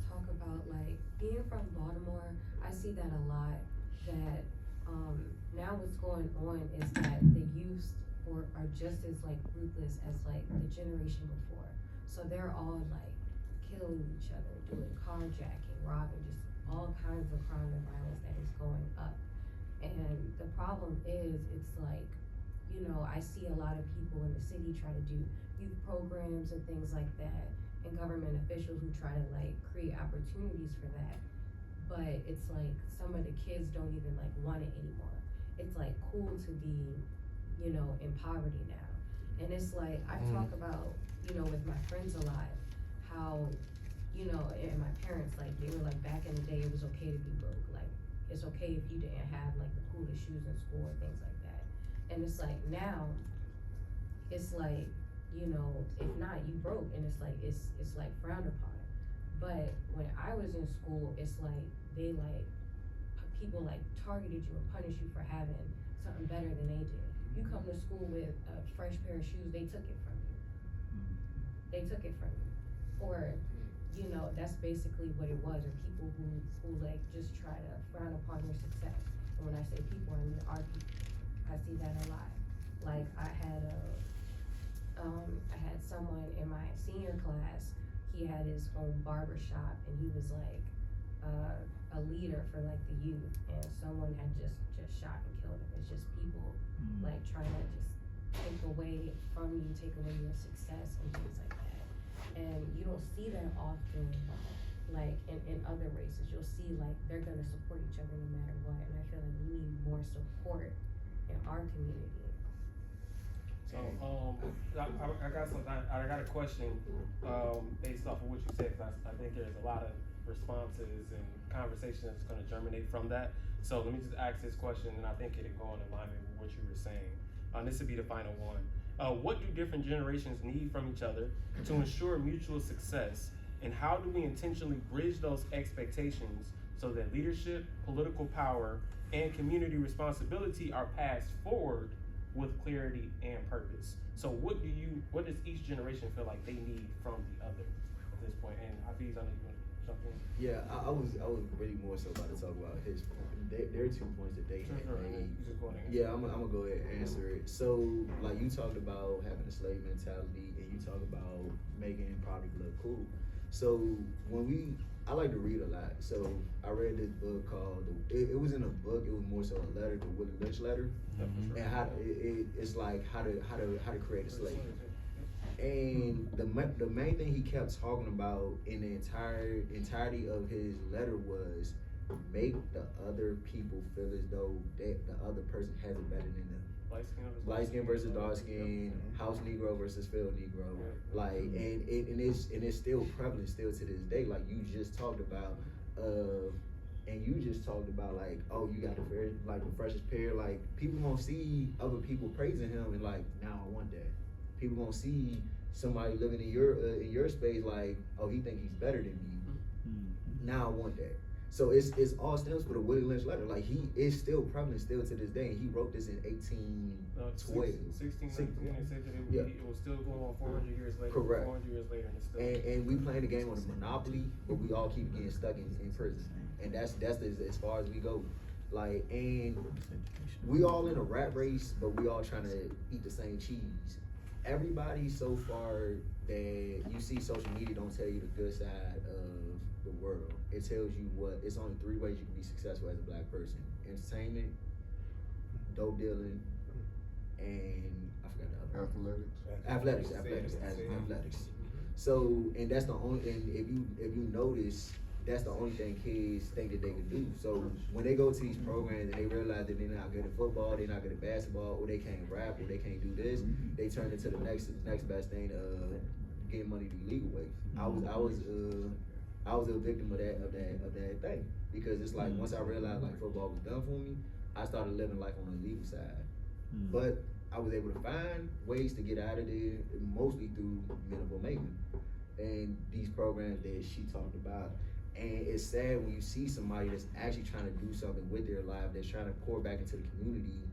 talk about, like, being from Baltimore, I see that a lot, that, now what's going on is that the youth are just as, like, ruthless as, like, the generation before. So they're all, like, killing each other, doing carjacking, robbing, just all kinds of crime and violence that is going up. And the problem is, it's like, you know, I see a lot of people in the city try to do youth programs and things like that, and government officials who try to, like, create opportunities for that. But it's like, some of the kids don't even, like, want it anymore. It's, like, cool to be, you know, in poverty now. And it's like, I talk about, you know, with my friends a lot, how, you know, and my parents, like, they were like, back in the day, it was okay to be broke. Like, it's okay if you didn't have, like, the coolest shoes in school or things like that. And it's like, now, it's like, you know, if not, you broke, and it's like, it's like frowned upon. But when I was in school, it's like, they, like, people, like, targeted you and punished you for having something better than they did. You come to school with a fresh pair of shoes, they took it from you. They took it from you. Or, you know, that's basically what it was, or people who like, just try to frown upon your success. And when I say people, I mean our people. I see that a lot. Like, I had someone in my senior class, he had his own barber shop, and he was like, a leader for, like, the youth, and someone had just shot and killed him. It's just people, like, trying to just take away from you, take away your success and things like that. And you don't see that often, like, in other races. You'll see, like, they're gonna support each other no matter what, and I feel like we need more support in our community. So, I got a question, based off of what you said, 'cause I think there's a lot of responses and conversation that's gonna germinate from that. So let me just ask this question, and I think it'll go in alignment with what you were saying. This will be the final one. What do different generations need from each other to ensure mutual success, and how do we intentionally bridge those expectations so that leadership, political power, and community responsibility are passed forward with clarity and purpose? So what does each generation feel like they need from the other at this point? And Hafiz, I know you want to jump in. Yeah, I was really more so about to talk about his point. There are 2 points that they Sure, made. you just go ahead and answer. Yeah, I'm gonna go ahead and answer it. So, like, you talked about having a slave mentality, and you talk about making poverty look cool. So I like to read a lot. So I read this book called it was in a book. It was more so a letter, the Willie Lynch letter, and how it's like how to create a slave. And the main thing he kept talking about in the entirety of his letter was make the other people feel as though that the other person has it better than them. Light skin versus dark skin, house Negro versus field Negro, like, and it's still prevalent still to this day. Like you just talked about, like, oh, you got the freshest pair. Like people gonna see other people praising him and like, now I want that. People gonna see somebody living in your space like, oh, he think he's better than me. Now I want that. So it's all stems for the Willie Lynch letter. Like he is still prevalent still to this day, and he wrote this in 1812. 1619, and said that it was still going on 400 years later. Correct. 400 years later, and it's still. And we playing the game on the monopoly, but we all keep getting stuck in prison, and that's as far as we go. Like, and we all in a rat race, but we all trying to eat the same cheese. Everybody so far that you see social media don't tell you the good side of the world. It tells you it's only 3 ways you can be successful as a black person: entertainment, dope dealing, and I forgot the other one. Athletics. So, and that's the only. And if you notice, that's the only thing kids think that they can do. So when they go to these programs and they realize that they're not good at football, they're not good at basketball, or they can't rap, or they can't do this, they turn into the next best thing to getting money the legal way. I was a victim of that thing, because it's like once I realized like football was done for me, I started living life on the legal side. But I was able to find ways to get out of there, mostly through minimum making and these programs that she talked about. And it's sad when you see somebody that's actually trying to do something with their life, that's trying to pour back into the community,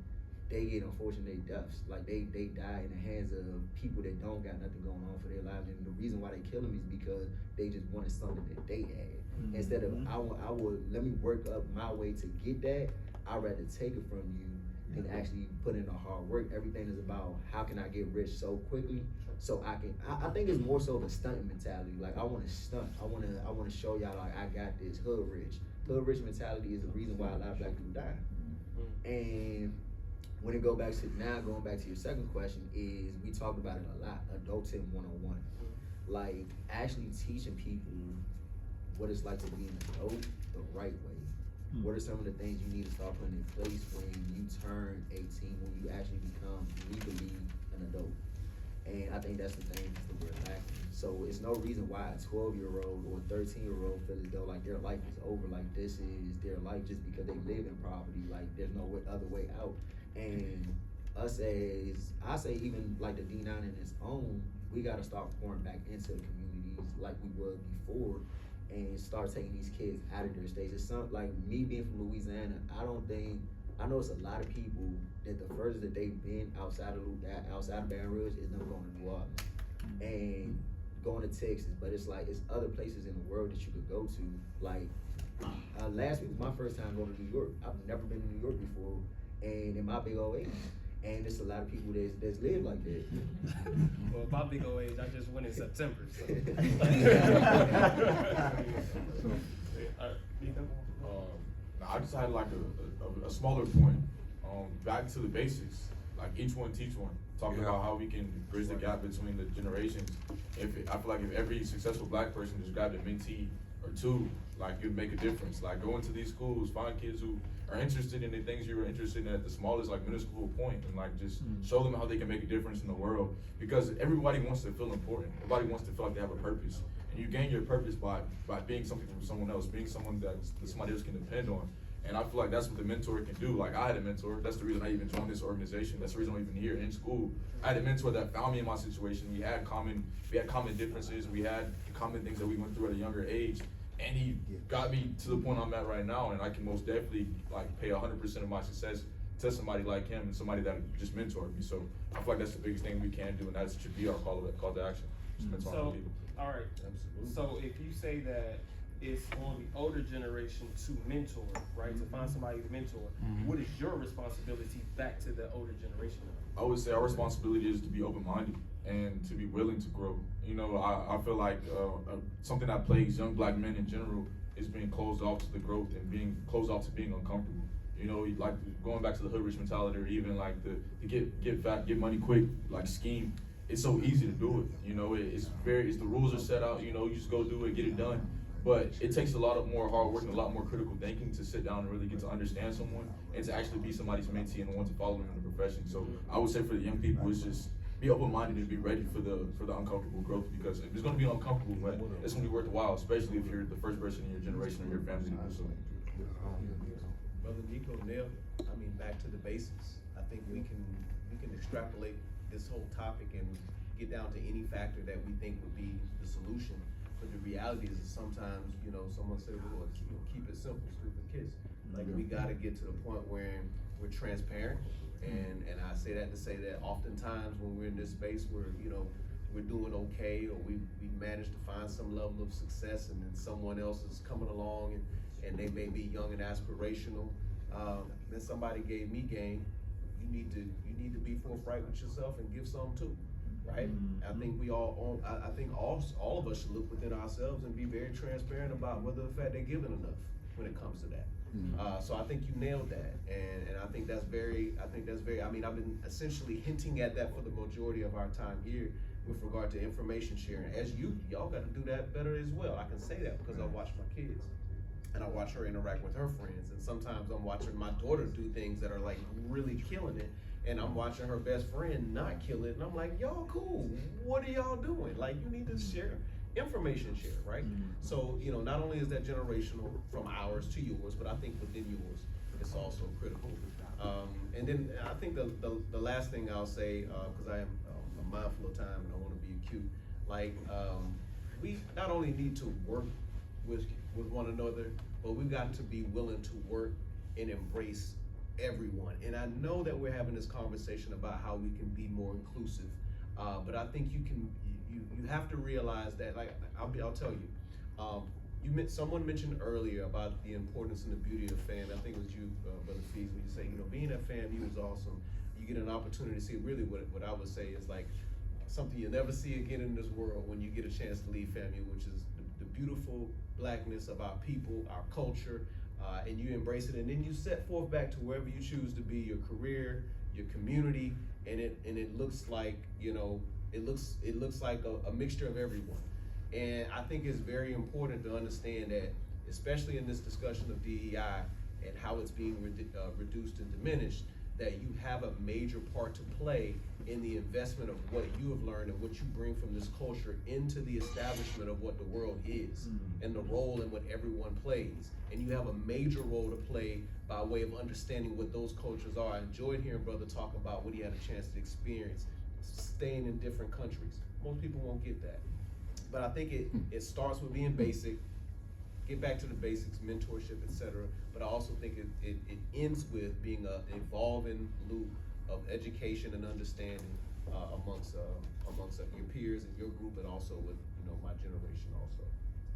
they get unfortunate deaths. Like they die in the hands of people that don't got nothing going on for their lives. And the reason why they kill them is because they just wanted something that they had. Instead of I would let me work up my way to get that, I'd rather take it from you than actually put in the hard work. Everything is about how can I get rich so quickly, so I can. I think it's more so of a stunting mentality. Like I want to stunt. I want to show y'all like I got this hood rich. Hood rich mentality is the reason why a lot of black people die. And when it going back to your second question, is we talked about it a lot. Adulting 101, like actually teaching people what it's like to be an adult the right way. What are some of the things you need to start putting in place when you turn 18, when you actually become legally an adult? And I think that's the thing that we're lacking. So it's no reason why a 12-year-old or a 13-year-old feel as though like their life is over, like this is their life just because they live in poverty, like there's no other way out. And us as, I say even like the D9 in its own, we gotta start pouring back into the communities like we were before, and start taking these kids out of their states. It's something like me being from Louisiana, I know it's a lot of people that the furthest that they've been outside of Baton Rouge is them going to New Orleans and going to Texas, but it's like, it's other places in the world that you could go to. Like, last week was my first time going to New York. I've never been to New York before, and in my big old age. And there's a lot of people that's live like that. Well, my big old age, I just went in September, so. I just had like a smaller point. Back to the basics, like each one teach one. Talking about how we can bridge the gap between the generations. I feel like if every successful black person just grabbed a mentee or two, like it'd make a difference. Like go into these schools, find kids who are interested in the things you were interested in at the smallest like minuscule point, and like just show them how they can make a difference in the world. Because everybody wants to feel important. Everybody wants to feel like they have a purpose. And you gain your purpose by being something for someone else, being someone that somebody else can depend on. And I feel like that's what the mentor can do. Like I had a mentor. That's the reason I even joined this organization. That's the reason I'm even here in school. I had a mentor that found me in my situation. We had common differences. We had common things that we went through at a younger age. And he got me to the point I'm at right now. And I can most definitely like pay 100% of my success to somebody like him and somebody that just mentored me. So I feel like that's the biggest thing we can do, and that should be our call to action. Just mentoring So, people. all right. Absolutely. So if you say that it's on the older generation to mentor, right, to find somebody to mentor, what is your responsibility back to the older generation? I would say our responsibility is to be open-minded and to be willing to grow. You know, I feel like something that plagues young black men in general is being closed off to the growth and being closed off to being uncomfortable. You know, like going back to the hood rich mentality, or even like the get fat, get money quick, like scheme. It's so easy to do it. You know, it's the rules are set out. You know, you just go do it, get it done. But it takes a lot of more hard work and a lot more critical thinking to sit down and really get to understand someone and to actually be somebody's mentee and want to follow them in the profession. So I would say for the young people, it's just be open-minded and be ready for the uncomfortable growth, because if it's going to be uncomfortable, but it's going to be worthwhile, especially if you're the first person in your generation or your family to do so. Brother Nico nailed it. I mean, back to the basics. I think we can extrapolate this whole topic and get down to any factor that we think would be the solution. But the reality is that sometimes, you know, someone said, well, keep it simple, stupid kids. Like we gotta get to the point where we're transparent. And I say that to say that oftentimes when we're in this space where, you know, we're doing okay, or we managed to find some level of success, and then someone else is coming along and they may be young and aspirational. Then somebody gave me game. You need to be forthright with yourself and give some too, right? I think I think all of us should look within ourselves and be very transparent about whether the fact they're giving enough when it comes to that. So I think you nailed that, and I think that's very. I mean, I've been essentially hinting at that for the majority of our time here with regard to information sharing. As y'all got to do that better as well. I can say that because I watch my kids. And I watch her interact with her friends, and sometimes I'm watching my daughter do things that are like really killing it, and I'm watching her best friend not kill it, and I'm like, y'all cool, what are y'all doing? Like, you need to share, information share, right? So, you know, not only is that generational from ours to yours, but I think within yours, it's also critical. And then I think the last thing I'll say, because I am I'm mindful of time and I want to be acute, like, we not only need to work with one another, but we've got to be willing to work and embrace everyone. And I know that we're having this conversation about how we can be more inclusive, but I think you have to realize that, like, I'll tell you, someone mentioned earlier about the importance and the beauty of family. I think it was you, Brother Fees, when you say, you know, being at FAMU is awesome. You get an opportunity to see really what I would say is like something you'll never see again in this world when you get a chance to leave FAMU, which is the beautiful blackness of our people, our culture, and you embrace it, and then you set forth back to wherever you choose to be, your career, your community, and it looks like, you know, it looks like a mixture of everyone. And I think it's very important to understand that, especially in this discussion of DEI and how it's being reduced and diminished, that you have a major part to play in the investment of what you have learned and what you bring from this culture into the establishment of what the world is, and the role in what everyone plays. And you have a major role to play by way of understanding what those cultures are. I enjoyed hearing Brother talk about what he had a chance to experience, staying in different countries. Most people won't get that. But I think it starts with being basic, get back to the basics, mentorship, etc. But I also think it ends with being an evolving loop of education and understanding amongst your peers and your group, and also with, you know, my generation also.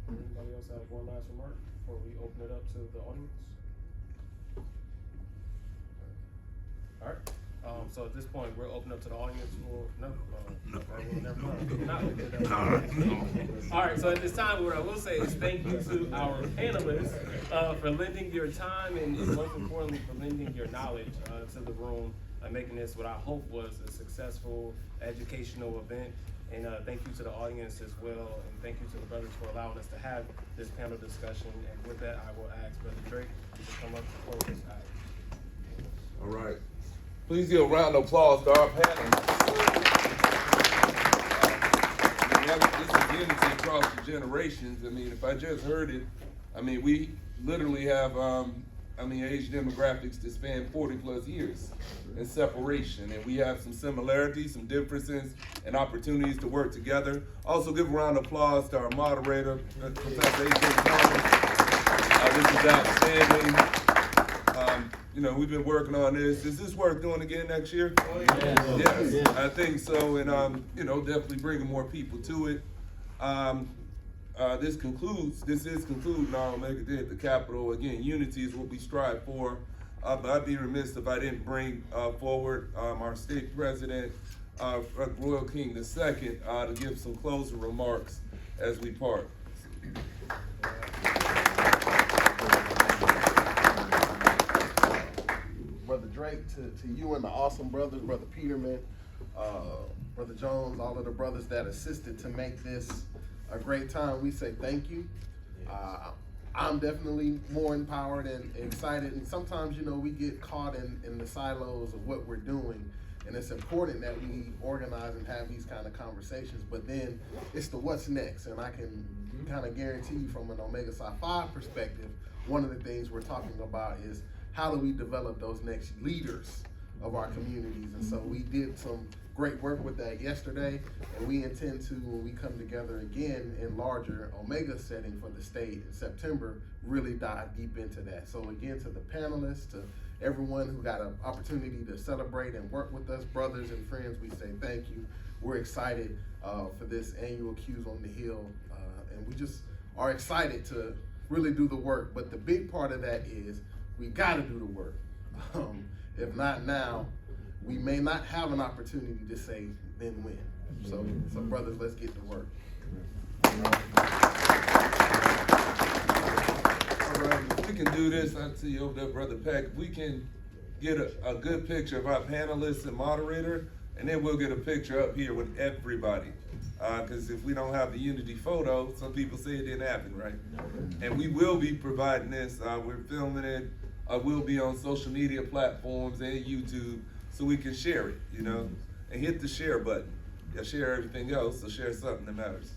Anybody else have one last remark before we open it up to the audience? All right. So at this point, we'll open up to the audience. Never mind. All right. So at this time, what I will say is thank you to our panelists for lending your time and most importantly for lending your knowledge to the room, making this what I hope was a successful educational event. And thank you to the audience as well, and thank you to the brothers for allowing us to have this panel discussion. And with that, I will ask Brother Drake to come up to close this out. All right. Please give a round of applause to our panel. This is unity across the generations. I mean, if I just heard it, I mean, we literally have age demographics that span 40+ years in separation. And we have some similarities, some differences, and opportunities to work together. Also give a round of applause to our moderator, Professor A.J. Thomas. This is outstanding. We've been working on this. Is this worth doing again next year? Oh, yeah. Yes, I think so. And, definitely bringing more people to it. This is concluding our Omega Day at the Capitol. Again, unity is what we strive for. But I'd be remiss if I didn't bring forward our state president, Royal King II, to give some closing remarks as we part. Brother Drake, to you and the awesome brothers, Brother Peterman, Brother Jones, all of the brothers that assisted to make this a great time, we say thank you. I'm definitely more empowered and excited, and sometimes, we get caught in the silos of what we're doing, and it's important that we organize and have these kind of conversations, but then it's the what's next, and I can kind of guarantee you from an Omega Psi Phi perspective, one of the things we're talking about is how do we develop those next leaders of our communities, and so we did some great work with that yesterday, and we intend to, when we come together again in larger Omega setting for the state in September, really dive deep into that. So again, to the panelists, to everyone who got an opportunity to celebrate and work with us, brothers and friends, we say thank you. We're excited for this annual Q's on the Hill, and we just are excited to really do the work. But the big part of that is we gotta do the work. If not now, we may not have an opportunity to say then when. So brothers, let's get to work. All right, if we can do this, I see you over there, Brother Peck. We can get a good picture of our panelists and moderator, and then we'll get a picture up here with everybody. Because if we don't have the unity photo, some people say it didn't happen, right? And we will be providing this. We're filming it. We'll be on social media platforms and YouTube, so we can share it, and hit the share button. Share everything else, so share something that matters.